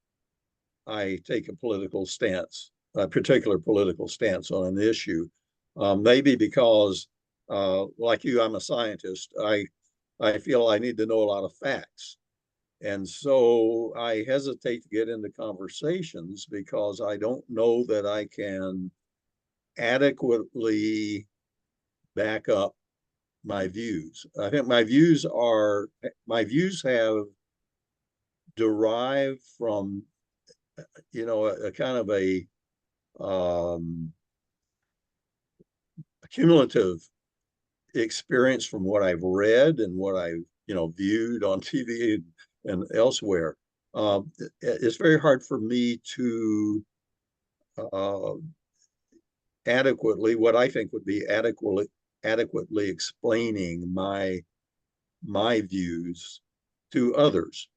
I take a political stance, a particular political stance on an issue. Maybe because, like you, I'm a scientist. I feel I need to know a lot of facts. And so I hesitate to get into conversations because I don't know that I can adequately back up my views. I think my views have derived from, a kind of um, a cumulative experience from what I've read and what I've, viewed on TV and elsewhere. It's very hard for me to uh, adequately, what I think would be adequately explaining my views to others,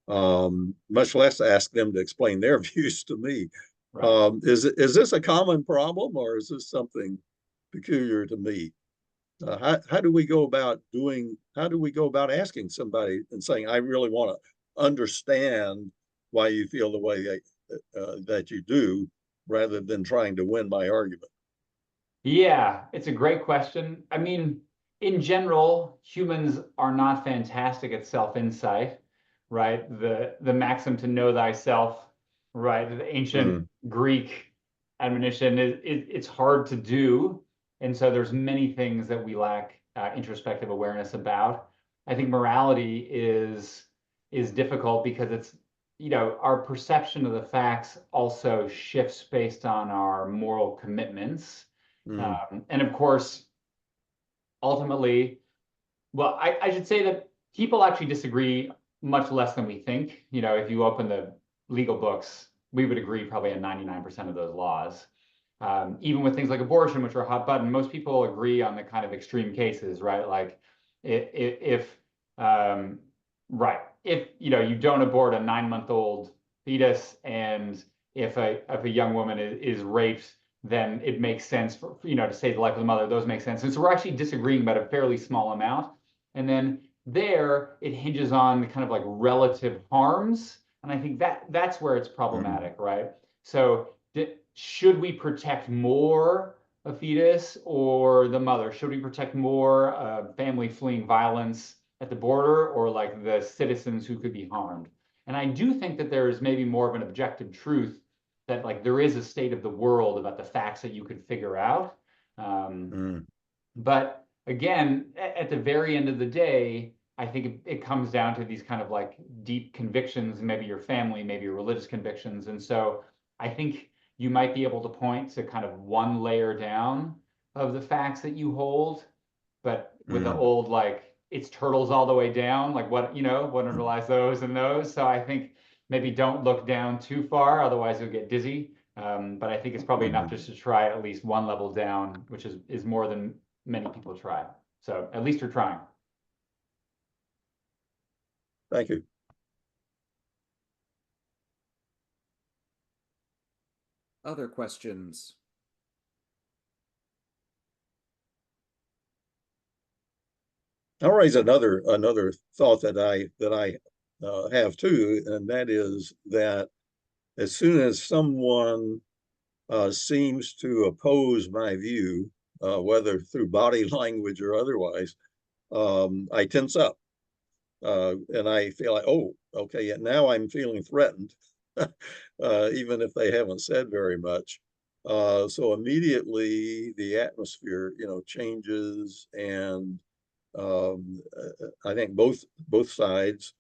much less ask them to explain their views to me. Right. Is this a common problem, or is this something peculiar to me? How do we go about asking somebody and saying, I really want to understand why you feel the way that you do, rather than trying to win my argument? Yeah, it's a great question. I mean, in general, humans are not fantastic at self-insight, right? The maxim to know thyself, right? The ancient Mm, Greek admonition is it's hard to do, and so there's many things that we lack introspective awareness about. I think morality is difficult because it's our perception of the facts also shifts based on our moral commitments. mm, And of course, ultimately, well, I should say that people actually disagree much less than we think. If you open the legal books, we would agree probably on 99% of those laws. Even with things like abortion, which are hot button, most people agree on the kind of extreme cases, right? Like if right, if you don't abort a 9-month-old fetus, and if a young woman is raped, then it makes sense for to save the life of the mother. Those make sense, and so we're actually disagreeing about a fairly small amount. And then there it hinges on the kind of like relative harms, and I think that's where it's mm, problematic, right? So should we protect more a fetus or the mother? Should we protect more a family fleeing violence at the border, or like the citizens who could be harmed? And I do think that there is maybe more of an objective truth, that like there is a state of the world about the facts that you could figure out. Um, mm, but again, at the very end of the day, I think it comes down to these kind of like deep convictions, maybe your family, maybe your religious convictions. And so I think you might be able to point to kind of one layer down of the facts that you hold, but with the mm, old, like, it's turtles all the way down, like what underlies those and those. So I think maybe don't look down too far, otherwise you'll get dizzy. But I think it's probably enough mm. just to try at least one level down, which is more than many people try. So at least you're trying. Thank you. Other questions? I'll raise another thought that I have too, and that is that as soon as someone seems to oppose my view, whether through body language or otherwise, I tense up, and I feel like, oh, okay, now I'm feeling threatened, even if they haven't said very much. So immediately the atmosphere, changes, and I think both sides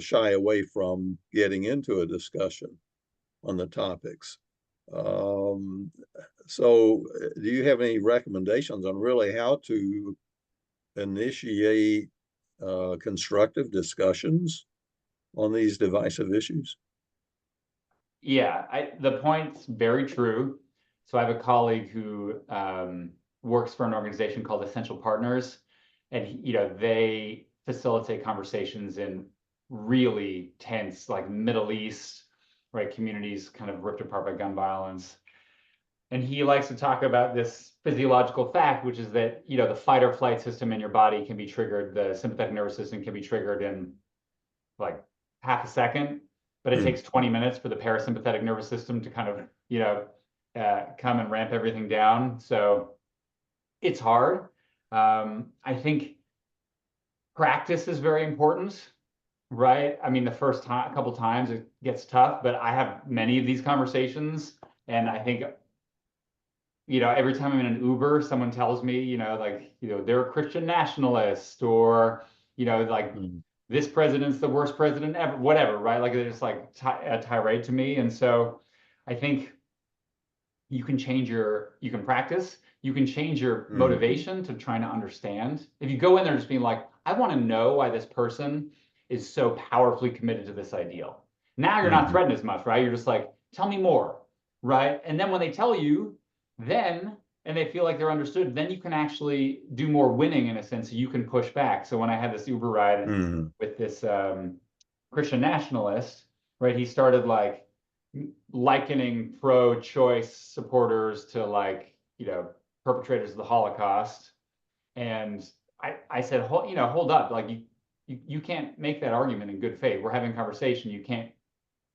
shy away from getting into a discussion on the topics. Um, so, do you have any recommendations on really how to initiate constructive discussions on these divisive issues? Yeah, the point's very true. So I have a colleague who works for an organization called Essential Partners, and they facilitate conversations in really tense, like Middle East, right, communities kind of ripped apart by gun violence. And he likes to talk about this physiological fact, which is that the fight or flight system in your body can be triggered, the sympathetic nervous system can be triggered in like half a second, but it takes 20 minutes for the parasympathetic nervous system to kind of come and ramp everything down. So it's hard. I think practice is very important, right? I mean, the first time, a couple times it gets tough, but I have many of these conversations, and I think every time I'm in an Uber, someone tells me, they're a Christian nationalist, or this president's the worst president ever, whatever, right? Like they're just like a tirade to me. And so I think you can practice, you can change your motivation to trying to understand. If you go in there just being like, I want to know why this person is so powerfully committed to this ideal. Now you're not threatened as much, right? You're just like, tell me more, right? And then when they tell you, and they feel like they're understood, then you can actually do more winning in a sense. So you can push back. So when I had this Uber ride with this Christian nationalist, right, he started like likening pro-choice supporters to perpetrators of the Holocaust. And I said, hold up, like you can't make that argument in good faith. We're having a conversation. You can't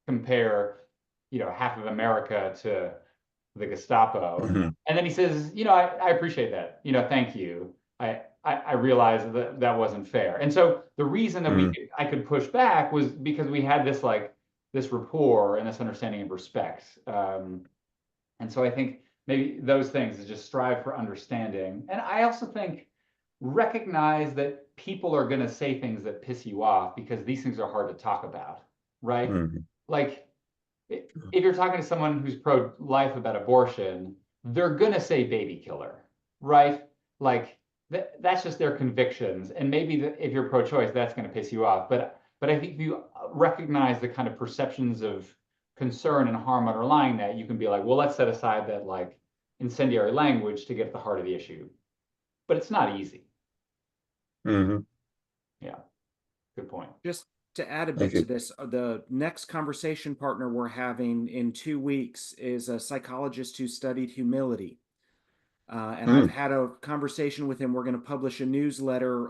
compare, half of America to the Gestapo. And then he says, I appreciate that. Thank you. I realized that wasn't fair. And so the reason that I could push back was because we had this rapport and this understanding of respect. And so I think maybe those things is just strive for understanding. And I also think recognize that people are going to say things that piss you off because these things are hard to talk about, right? Like if you're talking to someone who's pro-life about abortion, they're going to say baby killer, right? Like that's just their convictions. And maybe if you're pro-choice, that's going to piss you off. But I think if you recognize the kind of perceptions of concern and harm underlying that, you can be like, well, let's set aside that like incendiary language to get at the heart of the issue. But it's not easy. Yeah, good point. Just to add a bit to this, the next conversation partner we're having in 2 weeks is a psychologist who studied humility. And I've had a conversation with him. We're going to publish a newsletter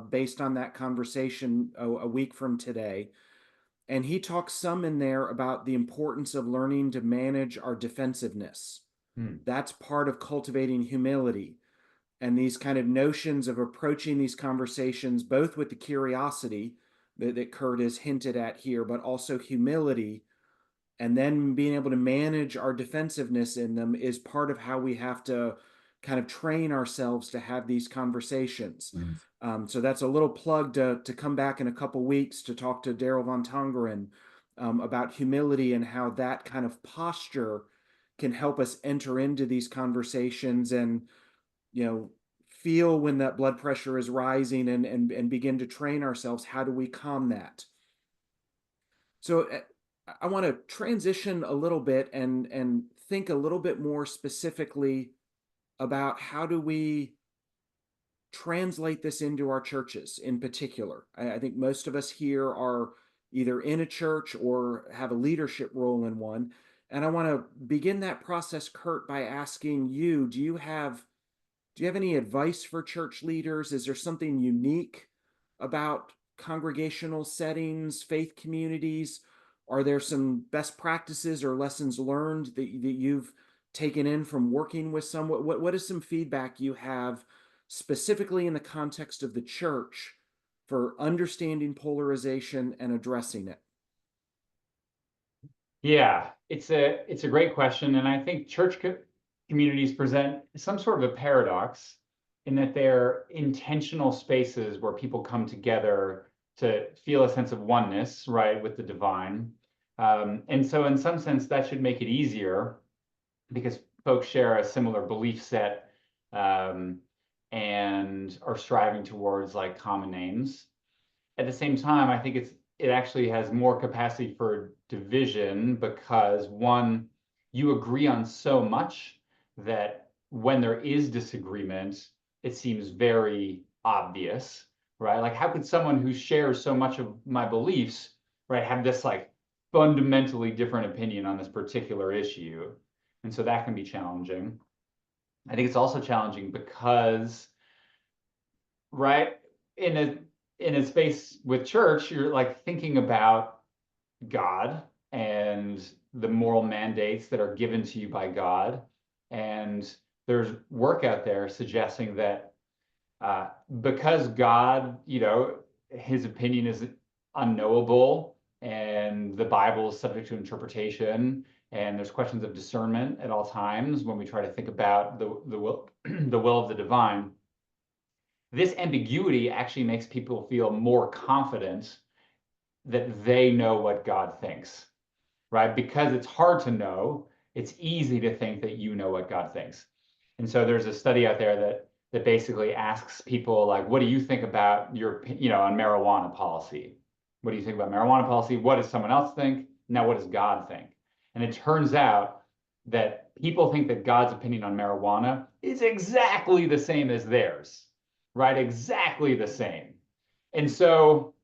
based on that conversation a week from today. And he talks some in there about the importance of learning to manage our defensiveness. That's part of cultivating humility. And these kind of notions of approaching these conversations, both with the curiosity that Kurt has hinted at here, but also humility, and then being able to manage our defensiveness in them is part of how we have to kind of train ourselves to have these conversations. So that's a little plug to come back in a couple weeks to talk to Daryl Von Tongeren about humility and how that kind of posture can help us enter into these conversations and feel when that blood pressure is rising and begin to train ourselves. How do we calm that? So I want to transition a little bit and think a little bit more specifically about how do we translate this into our churches in particular. I think most of us here are either in a church or have a leadership role in one. And I want to begin that process, Kurt, by asking you, do you have any advice for church leaders? Is there something unique about congregational settings, faith communities? Are there some best practices or lessons learned that you've taken in from working with some? What is some feedback you have specifically in the context of the church for understanding polarization and addressing it? Yeah, it's a great question. And I think church communities present some sort of a paradox in that they're intentional spaces where people come together to feel a sense of oneness, right, with the divine. And so in some sense, that should make it easier because folks share a similar belief set and are striving towards like common names. At the same time, I think it actually has more capacity for division because one, you agree on so much that when there is disagreement, it seems very obvious, right? Like, how could someone who shares so much of my beliefs, right, have this like fundamentally different opinion on this particular issue? And so that can be challenging. I think it's also challenging because, right, in a space with church, you're like thinking about God and the moral mandates that are given to you by God. And there's work out there suggesting that because God, his opinion is unknowable and the Bible is subject to interpretation, and there's questions of discernment at all times when we try to think about the will, the will of the divine. This ambiguity actually makes people feel more confident that they know what God thinks, right? Because it's hard to know, it's easy to think that you know what God thinks. And so there's a study out there that basically asks people like, what do you think about on marijuana policy? What do you think about marijuana policy? What does someone else think? Now, what does God think? And it turns out that people think that God's opinion on marijuana is exactly the same as theirs, right? Exactly the same. And so,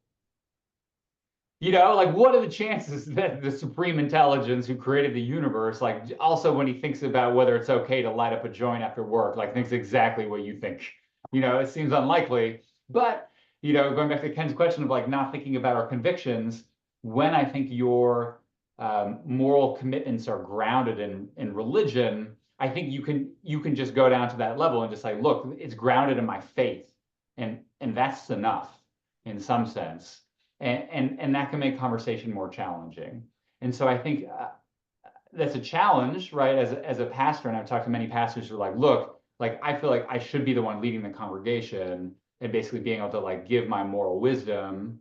like, what are the chances that the supreme intelligence who created the universe, like, also when he thinks about whether it's okay to light up a joint after work, like, thinks exactly what you think? It seems unlikely. But, going back to Ken's question of like not thinking about our convictions, when I think your moral commitments are grounded in religion, I think you can just go down to that level and just say, look, it's grounded in my faith, and that's enough in some sense. And that can make conversation more challenging. And so I think that's a challenge, right? As a pastor, and I've talked to many pastors who are like, look, like, I feel like I should be the one leading the congregation and basically being able to like give my moral wisdom,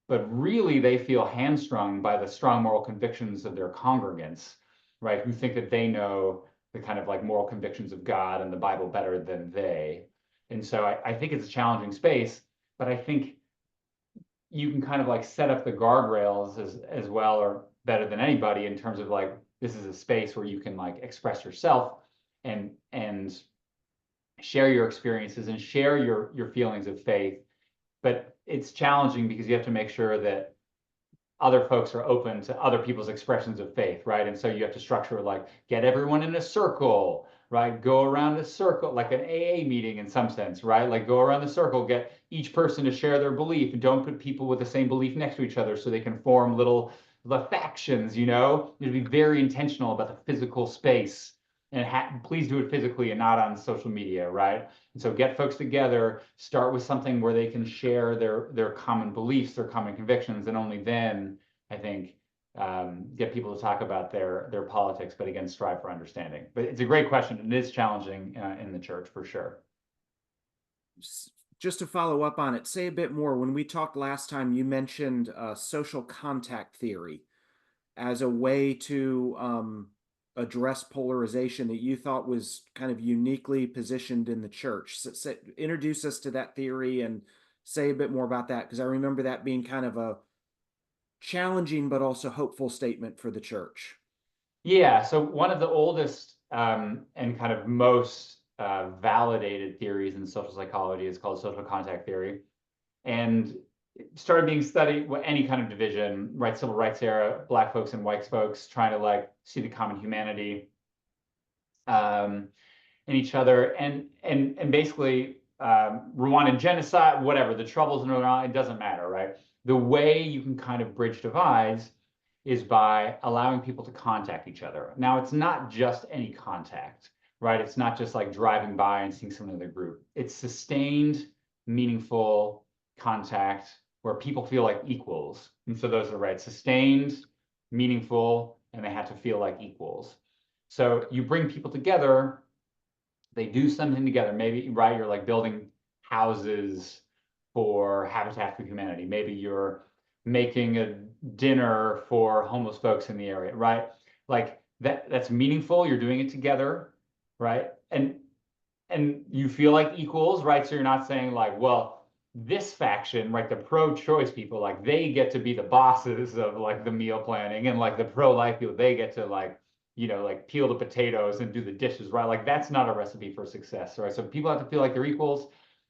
but really they feel hamstrung by the strong moral convictions of their congregants, right? Who think that they know the kind of like moral convictions of God and the Bible better than they. And so I think it's a challenging space, but I think you can kind of like set up the guardrails as well or better than anybody in terms of like, this is a space where you can like express yourself and share your experiences and share your feelings of faith. But it's challenging because you have to make sure that other folks are open to other people's expressions of faith, right? And so you have to structure like, get everyone in a circle, right? Go around a circle, like an AA meeting in some sense, right? Like, go around the circle, get each person to share their belief, and don't put people with the same belief next to each other so they can form little factions, You have to be very intentional about the physical space, and please do it physically and not on social media, right? And so get folks together, start with something where they can share their common beliefs, their common convictions, and only then, I think, get people to talk about their politics, but again, strive for understanding. But it's a great question, and it is challenging in the church for sure. Just to follow up on it, say a bit more. When we talked last time, you mentioned social contact theory as a way to address polarization that you thought was kind of uniquely positioned in the church. So introduce us to that theory and say a bit more about that, because I remember that being kind of a challenging but also hopeful statement for the church. Yeah, so one of the oldest and kind of most validated theories in social psychology is called social contact theory, and it started being studied with any kind of division, right? Civil rights era, Black folks and white folks trying to like see the common humanity in each other, and basically Rwandan genocide, whatever the troubles in Northern Ireland, it doesn't matter, right? The way you can kind of bridge divides is by allowing people to contact each other. Now, it's not just any contact, right? It's not just like driving by and seeing someone in the group. It's sustained, meaningful contact where people feel like equals. And so those are right, sustained, meaningful, and they have to feel like equals. So you bring people together, they do something together. Maybe, right, you're like building houses for Habitat for Humanity. Maybe you're making a dinner for homeless folks in the area, right? Like that's meaningful. You're doing it together, right? And you feel like equals, right? So you're not saying like, well, this faction, right, the pro-choice people, like they get to be the bosses of like the meal planning, and like the pro-life people, they get to like like peel the potatoes and do the dishes, right? Like that's not a recipe for success, right? So people have to feel like they're equals.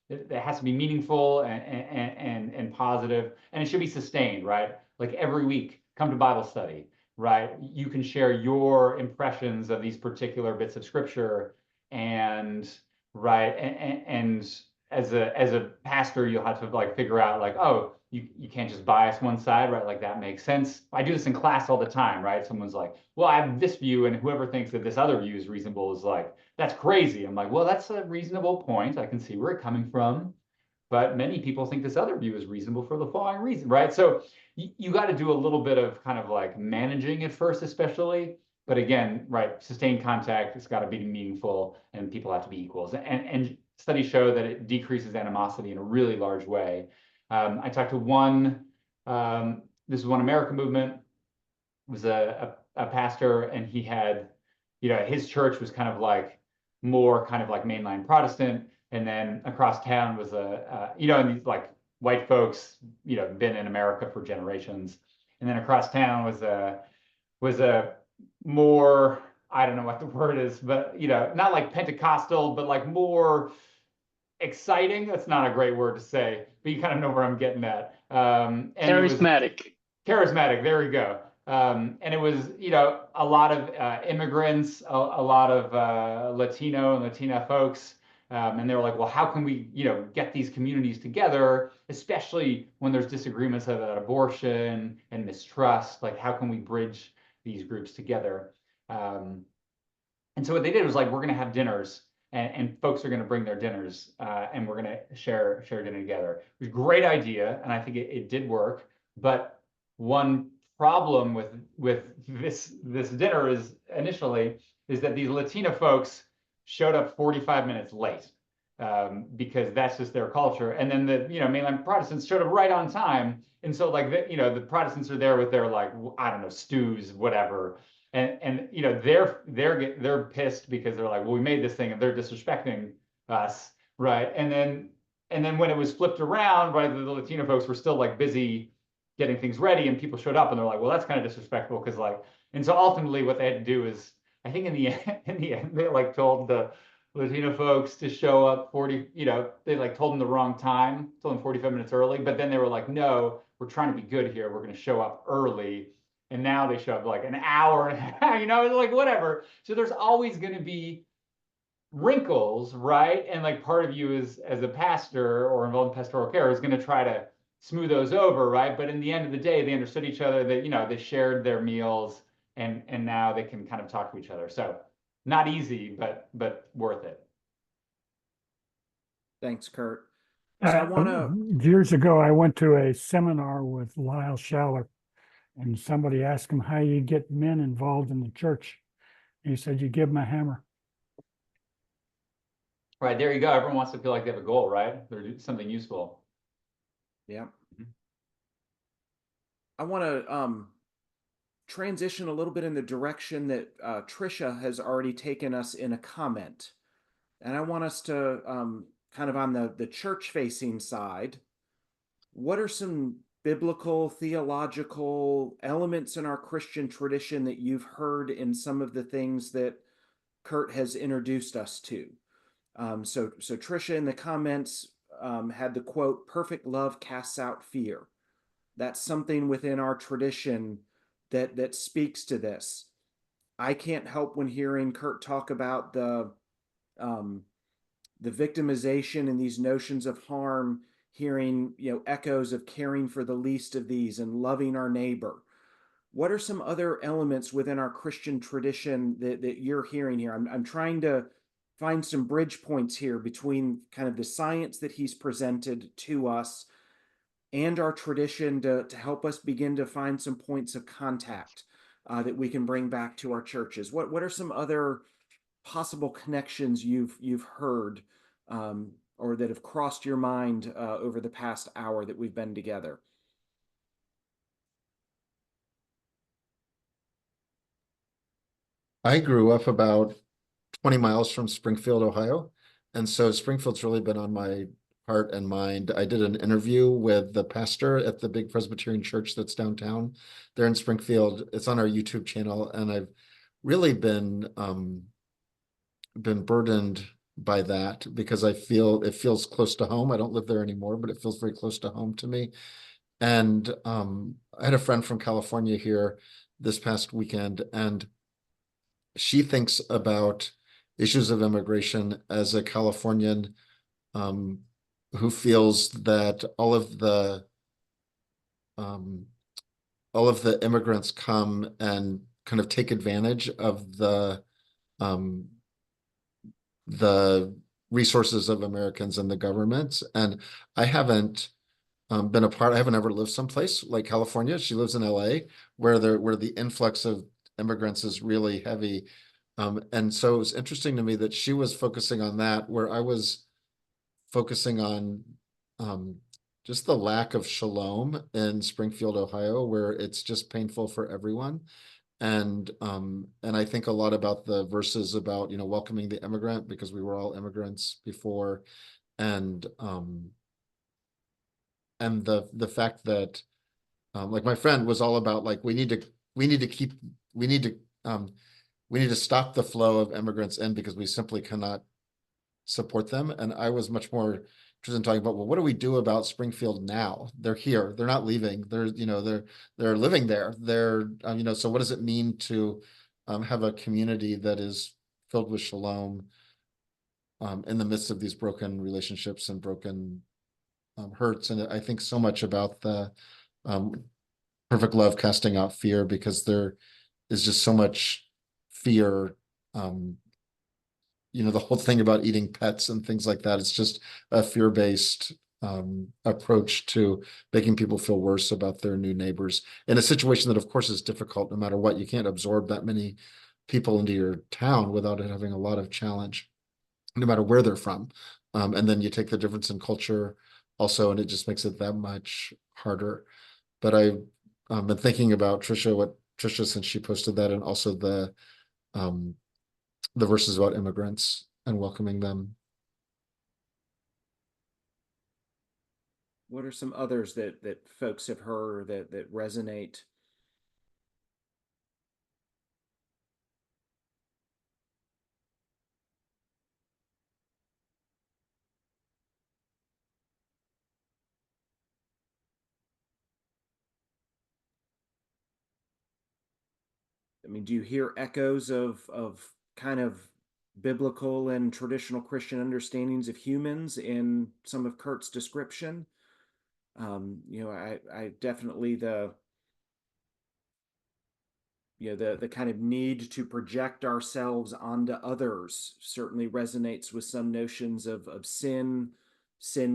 It has to be meaningful and positive, and it should be sustained, right? Like every week, come to Bible study, right? You can share your impressions of these particular bits of scripture, and right, and as a pastor, you'll have to like figure out like, oh, you can't just bias one side, right? Like that makes sense. I do this in class all the time, right? Someone's like, well, I have this view, and whoever thinks that this other view is reasonable is like, that's crazy. I'm like, well, that's a reasonable point. I can see where it's coming from. But many people think this other view is reasonable for the following reason, right? So you got to do a little bit of kind of like managing at first, especially. But again, right, sustained contact, it's got to be meaningful, and people have to be equals. And studies show that it decreases animosity in a really large way. I talked to one, this is One America movement, was a pastor, and he had, his church was kind of like more kind of like mainline Protestant, and then across town was and these like white folks, been in America for generations, and then across town was a more, I don't know what the word is, but not like Pentecostal, but like more exciting. That's not a great word to say, but you kind of know where I'm getting at. And Charismatic. Charismatic, there we go. And it was, a lot of immigrants, a lot of Latino and Latina folks. And they were like, well, how can we, get these communities together, especially when there's disagreements about abortion and mistrust? Like, how can we bridge these groups together? And so what they did was like, we're going to have dinners, and folks are going to bring their dinners, and we're going to share dinner together. It was a great idea, and I think it did work. But one problem with this dinner is that these Latina folks showed up 45 minutes late, because that's just their culture. And then the mainline Protestants showed up right on time, and so like the Protestants are there with their like, I don't know, stews, whatever. And they're pissed because they're like, well, we made this thing and they're disrespecting us, right? And then when it was flipped around, right, the Latino folks were still like busy getting things ready, and people showed up and they're like, well, that's kind of disrespectful, because like, and so ultimately what they had to do is, I think in the end they like told the Latino folks to show up 40, they like told them the wrong time, told them 45 minutes early, but then they were like, no, we're trying to be good here, we're going to show up early. And now they show up like an hour and a half, like whatever. So there's always going to be wrinkles, right? And like part of you is, as a pastor or involved in pastoral care, is going to try to smooth those over, right? But in the end of the day, they understood each other, that, they shared their meals, and now they can kind of talk to each other. So not easy, but worth it. Thanks, Kurt. So I want to. Years ago, I went to a seminar with Lyle Schaller, and somebody asked him how you get men involved in the church. And he said, you give them a hammer. Right, there you go. Everyone wants to feel like they have a goal, right? They're doing something useful. Yeah. I want to transition a little bit in the direction that Tricia has already taken us in a comment. And I want us to kind of on the church-facing side, what are some biblical, theological elements in our Christian tradition that you've heard in some of the things that Kurt has introduced us to? So Tricia in the comments had the quote, "Perfect love casts out fear." That's something within our tradition that speaks to this. I can't help when hearing Kurt talk about the victimization and these notions of harm, hearing echoes of caring for the least of these and loving our neighbor. What are some other elements within our Christian tradition that you're hearing here? I'm trying to find some bridge points here between kind of the science that he's presented to us and our tradition to help us begin to find some points of contact that we can bring back to our churches. What are some other possible connections you've heard or that have crossed your mind over the past hour that we've been together? I grew up about 20 miles from Springfield, Ohio. And so Springfield's really been on my heart and mind. I did an interview with the pastor at the big Presbyterian church that's downtown there in Springfield. It's on our YouTube channel. And I've really been burdened by that because I feel it feels close to home. I don't live there anymore, but it feels very close to home to me. And I had a friend from California here this past weekend, and she thinks about issues of immigration as a Californian um, who feels that um, all of the immigrants come and kind of take advantage of um, the resources of Americans and the government. And I haven't been a part. I haven't ever lived someplace like California. She lives in LA, where the influx of immigrants is really heavy. And so it was interesting to me that she was focusing on that, where I was focusing on um, just the lack of shalom in Springfield, Ohio, where it's just painful for everyone. And I think a lot about the verses about, welcoming the immigrant because we were all immigrants before, and the fact that like my friend was all about like we need to keep we need to um, we need to stop the flow of immigrants in because we simply cannot support them. And I was much more interested in talking about, well, what do we do about Springfield now? They're here. They're not leaving. They're living there. So what does it mean to have a community that is filled with shalom in the midst of these broken relationships and broken hurts? And I think so much about the um, perfect love casting out fear, because there is just so much fear. The whole thing about eating pets and things like that, it's just a fear-based approach to making people feel worse about their new neighbors in a situation that, of course, is difficult no matter what. You can't absorb that many people into your town without it having a lot of challenge, no matter where they're from. And then you take the difference in culture also, and it just makes it that much harder. But I've been thinking about Trisha, since she posted that, and also um, the verses about immigrants and welcoming them. What are some others that folks have heard that resonate? I mean, do you hear echoes of kind of biblical and traditional Christian understandings of humans in some of Kurt's description? I definitely the kind of need to project ourselves onto others certainly resonates with some notions of sin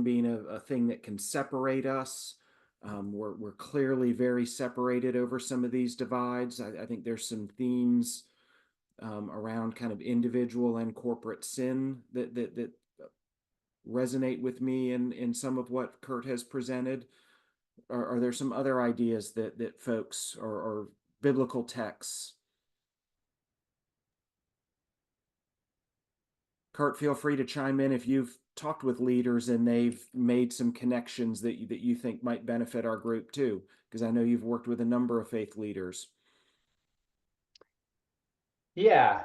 being a thing that can separate us. We're clearly very separated over some of these divides. I think there's some themes around kind of individual and corporate sin that resonate with me in some of what Kurt has presented. Are there some other ideas that folks or biblical texts? Kurt, feel free to chime in if you've talked with leaders and they've made some connections that you think might benefit our group too, because I know you've worked with a number of faith leaders. Yeah,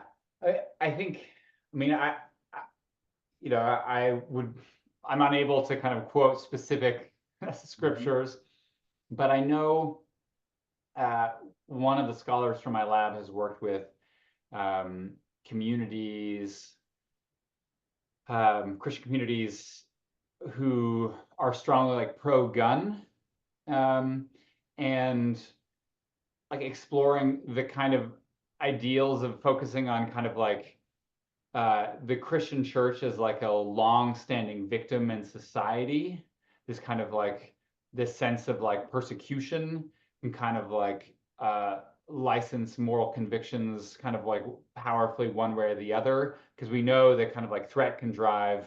I think, I mean, I'm unable to kind of quote specific scriptures, but I know one of the scholars from my lab has worked with communities, Christian communities who are strongly like pro-gun, and like exploring the kind of ideals of focusing on kind of like the Christian church as like a long-standing victim in society, this kind of like this sense of like persecution and kind of like license moral convictions kind of like powerfully one way or the other, because we know that kind of like threat can drive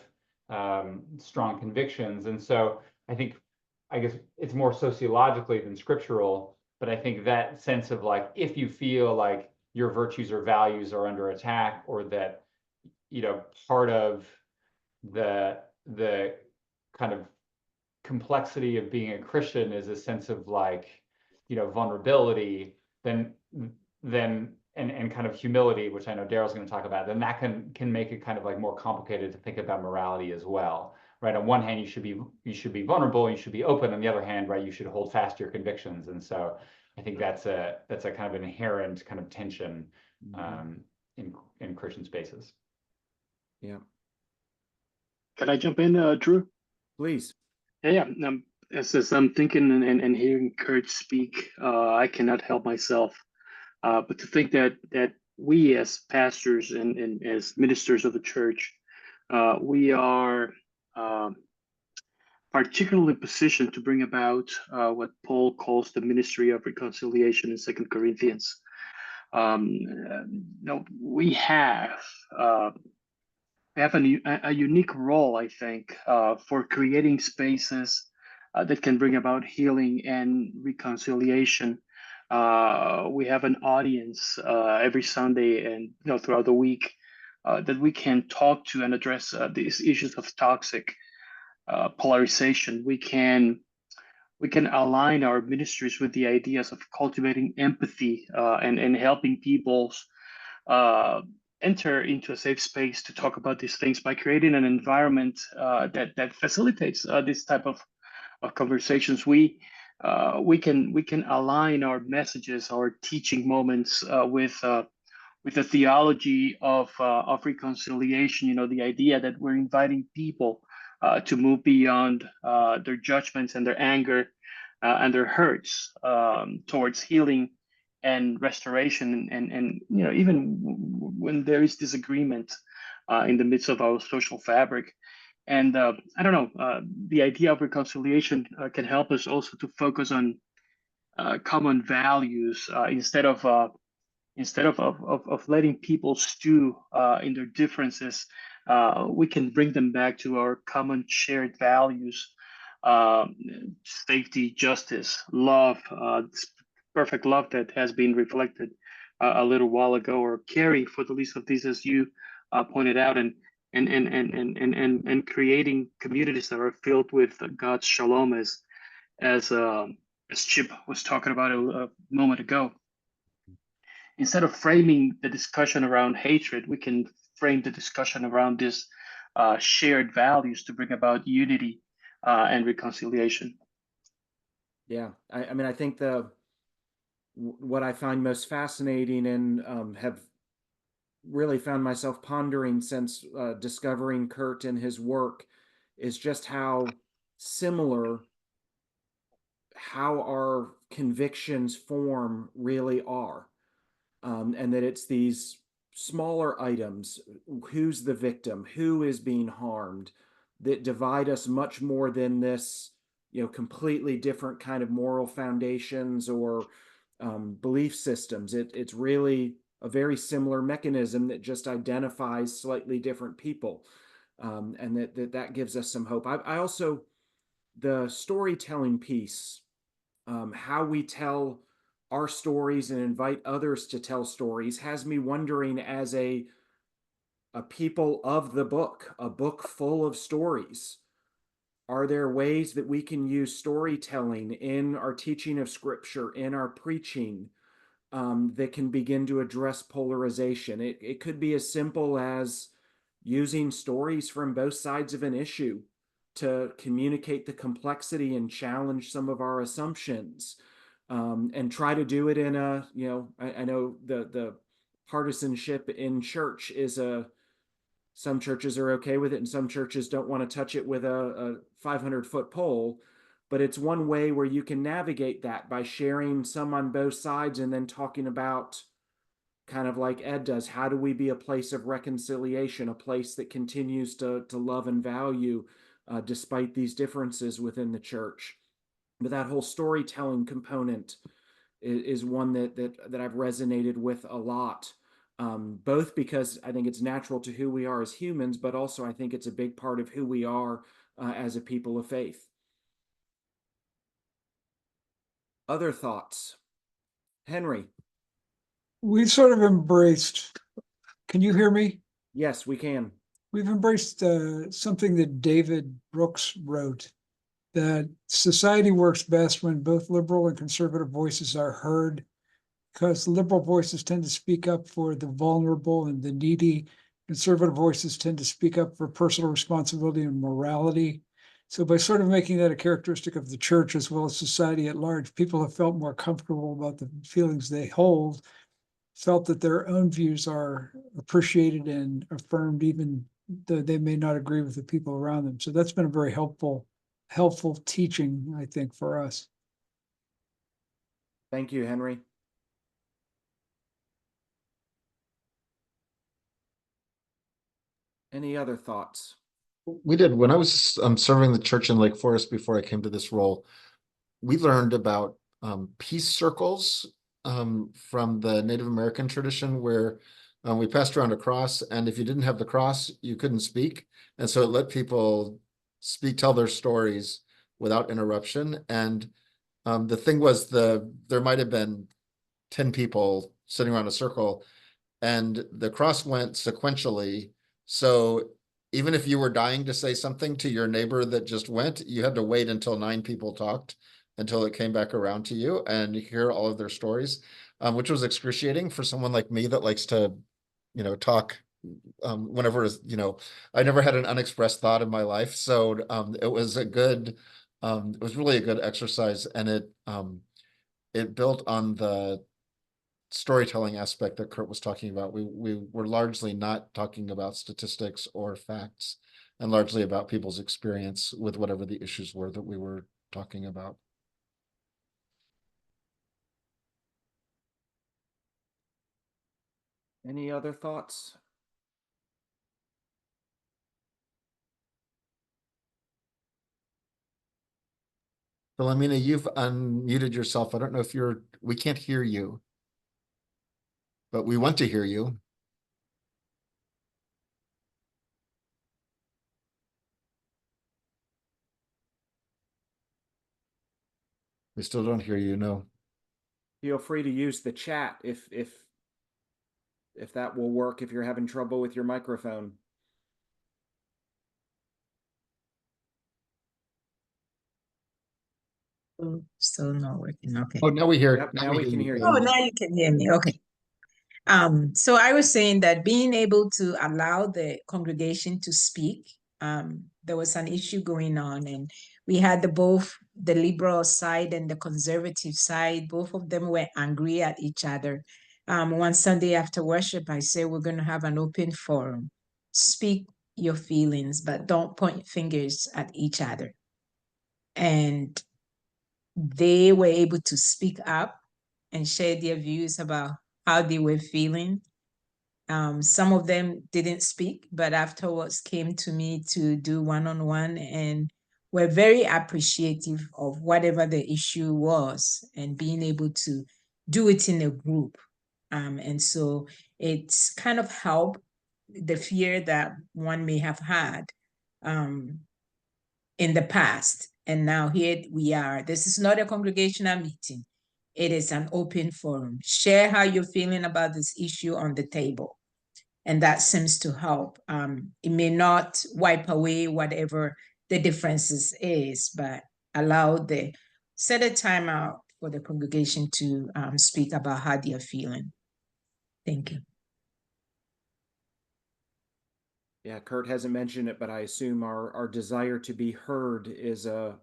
strong convictions. And so I guess it's more sociologically than scriptural, but I think that sense of like, if you feel like your virtues or values are under attack, or that part of the kind of complexity of being a Christian is a sense of like vulnerability, then and kind of humility, which I know Daryl's going to talk about, then that can make it kind of like more complicated to think about morality as well, right? On one hand, you should be vulnerable, you should be open. On the other hand, right, you should hold fast to your convictions. And so I think that's a kind of an inherent kind of tension in Christian spaces. Yeah. Can I jump in, Drew? Please. Yeah. As I'm thinking and hearing Kurt speak, I cannot help myself but to think that we as pastors and as ministers of the church, we are particularly positioned to bring about what Paul calls the ministry of reconciliation in 2 Corinthians. We have a unique role, I think, for creating spaces that can bring about healing and reconciliation. We have an audience every Sunday and throughout the week that we can talk to and address these issues of toxic polarization. We can align our ministries with the ideas of cultivating empathy and helping people enter into a safe space to talk about these things by creating an environment that facilitates this type of conversations. We can align our messages, our teaching moments with the theology of reconciliation. The idea that we're inviting people to move beyond their judgments and their anger and their hurts towards healing and restoration, and even when there is disagreement in the midst of our social fabric. And I don't know, the idea of reconciliation can help us also to focus on common values instead of letting people stew in their differences. We can bring them back to our common shared values: safety, justice, love, perfect love that has been reflected a little while ago, or caring for the least of these, as you pointed out, and creating communities that are filled with God's shalom, as Chip was talking about a moment ago. Instead of framing the discussion around hatred, we can frame the discussion around this shared values to bring about unity and reconciliation. Yeah, I mean, I think what I find most fascinating and have really found myself pondering since discovering Kurt and his work is just how similar how our convictions form really are. And that it's these smaller items, who's the victim, who is being harmed, that divide us much more than this, completely different kind of moral foundations or belief systems. It's really a very similar mechanism that just identifies slightly different people, and that gives us some hope. I also, the storytelling piece, how we tell our stories and invite others to tell stories, has me wondering, as a people of the book, a book full of stories, are there ways that we can use storytelling in our teaching of Scripture, in our preaching, that can begin to address polarization? It could be as simple as using stories from both sides of an issue to communicate the complexity and challenge some of our assumptions, and try to do it in a, I know the partisanship in church is some churches are okay with it and some churches don't want to touch it with a 500-foot pole. But it's one way where you can navigate that by sharing some on both sides and then talking about, kind of like Ed does, how do we be a place of reconciliation, a place that continues to love and value despite these differences within the church. But that whole storytelling component is one that I've resonated with a lot, both because I think it's natural to who we are as humans, but also I think it's a big part of who we are as a people of faith. Other thoughts? Henry? We've sort of embraced, can you hear me? Yes, we can. We've embraced something that David Brooks wrote, that society works best when both liberal and conservative voices are heard because liberal voices tend to speak up for the vulnerable and the needy. Conservative voices tend to speak up for personal responsibility and morality. So by sort of making that a characteristic of the church as well as society at large, people have felt more comfortable about the feelings they hold, felt that their own views are appreciated and affirmed, even though they may not agree with the people around them. So that's been a very helpful teaching, I think, for us. Thank you, Henry. Any other thoughts? We did. When I was serving the church in Lake Forest before I came to this role, we learned about peace circles from the Native American tradition where we passed around a cross, and if you didn't have the cross, you couldn't speak. And so it let people speak, tell their stories without interruption. And the thing was, there might have been 10 people sitting around a circle, and the cross went sequentially. So even if you were dying to say something to your neighbor that just went, you had to wait until 9 people talked until it came back around to you and hear all of their stories, which was excruciating for someone like me that likes to, talk whenever, I never had an unexpressed thought in my life. So it was it was really a good exercise, and it built on the storytelling aspect that Kurt was talking about. We were largely not talking about statistics or facts, and largely about people's experience with whatever the issues were that we were talking about. Any other thoughts? Philomena, you've unmuted yourself. I don't know if we can't hear you, but we want to hear you. We still don't hear you, no. Feel free to use the chat if that will work if you're having trouble with your microphone. Oh, still not working. Okay. Oh, now we hear. Yep, now we can hear Oh, you. now you can hear me. Okay. So I was saying that being able to allow the congregation to speak, there was an issue going on, and we had both the liberal side and the conservative side. Both of them were angry at each other. One Sunday after worship, I said, we're going to have an open forum. Speak your feelings, but don't point fingers at each other. And they were able to speak up and share their views about how they were feeling. Some of them didn't speak, but afterwards came to me to do one-on-one and were very appreciative of whatever the issue was and being able to do it in a group. And so it's kind of helped the fear that one may have had in the past. And now here we are. This is not a congregational meeting. It is an open forum. Share how you're feeling about this issue on the table. And that seems to help. It may not wipe away whatever the differences is, but set a time out for the congregation to speak about how they are feeling. Thank you. Yeah, Kurt hasn't mentioned it, but I assume our desire to be heard is a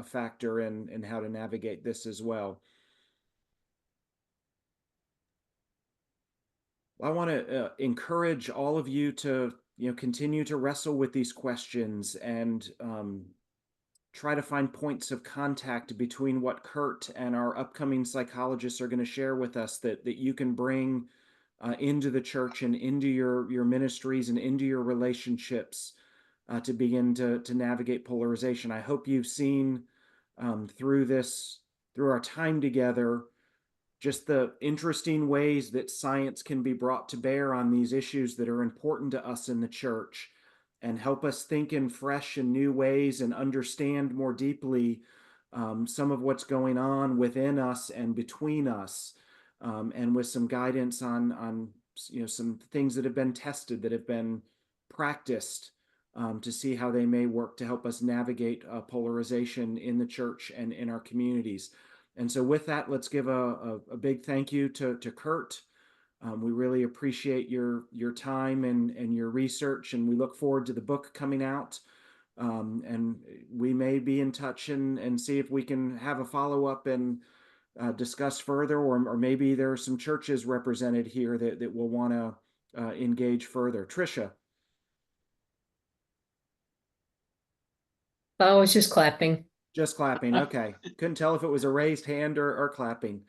factor in how to navigate this as well. I want to encourage all of you to continue to wrestle with these questions and try to find points of contact between what Kurt and our upcoming psychologists are going to share with us that you can bring into the church and into your ministries and into your relationships to begin to navigate polarization. I hope you've seen through our time together, just the interesting ways that science can be brought to bear on these issues that are important to us in the church and help us think in fresh and new ways and understand more deeply some of what's going on within us and between us, and with some guidance on some things that have been tested, that have been practiced, to see how they may work to help us navigate polarization in the church and in our communities. And so with that, let's give a big thank you to Kurt. We really appreciate your time and your research, and we look forward to the book coming out. And we may be in touch and see if we can have a follow-up and discuss further, or maybe there are some churches represented here that will want to engage further. Tricia. Oh, I was just clapping. Just clapping. Okay. Couldn't tell if it was a raised hand or clapping.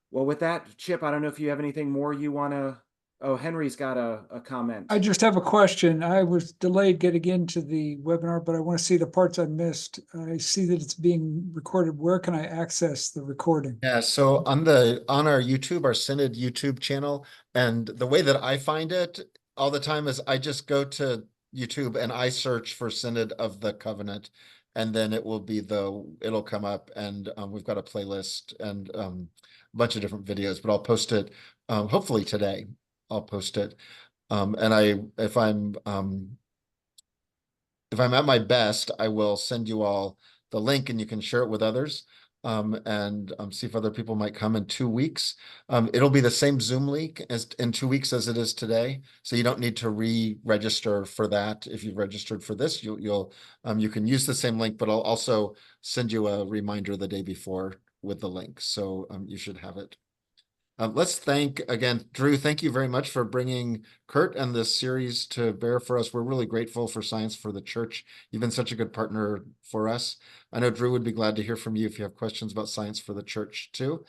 Well, with that, Chip, I don't know if you have anything more you want to. Oh, Henry's got a comment. I just have a question. I was delayed getting into the webinar, but I want to see the parts I missed. I see that it's being recorded. Where can I access the recording? Yeah, so on our YouTube, our Synod YouTube channel, and the way that I find it all the time is I just go to YouTube and I search for Synod of the Covenant, and then it'll come up, and we've got a playlist and a bunch of different videos, but I'll post it hopefully today. I'll post it. And if I'm at my best, I will send you all the link and you can share it with others. And see if other people might come in 2 weeks. It'll be the same Zoom link as in 2 weeks as it is today. So you don't need to re-register for that. If you've registered for this, you can use the same link, but I'll also send you a reminder the day before with the link. So you should have it. Let's thank again, Drew. Thank you very much for bringing Kurt and this series to bear for us. We're really grateful for Science for the Church. You've been such a good partner for us. I know Drew would be glad to hear from you if you have questions about Science for the Church too.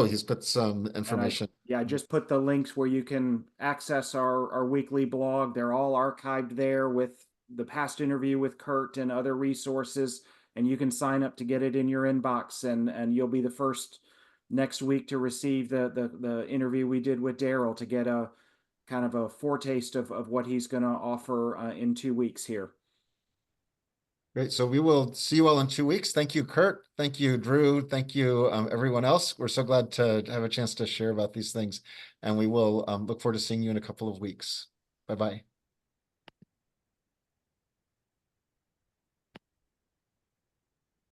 He's put some information. I just put the links where you can access our weekly blog. They're all archived there with the past interview with Kurt and other resources. And you can sign up to get it in your inbox, and you'll be the first next week to receive the interview we did with Daryl to get a kind of a foretaste of what he's going to offer in 2 weeks here. Great. So we will see you all in 2 weeks. Thank you, Kurt. Thank you, Drew. Thank you, everyone else. We're so glad to have a chance to share about these things. And we will look forward to seeing you in a couple of weeks. Bye-bye.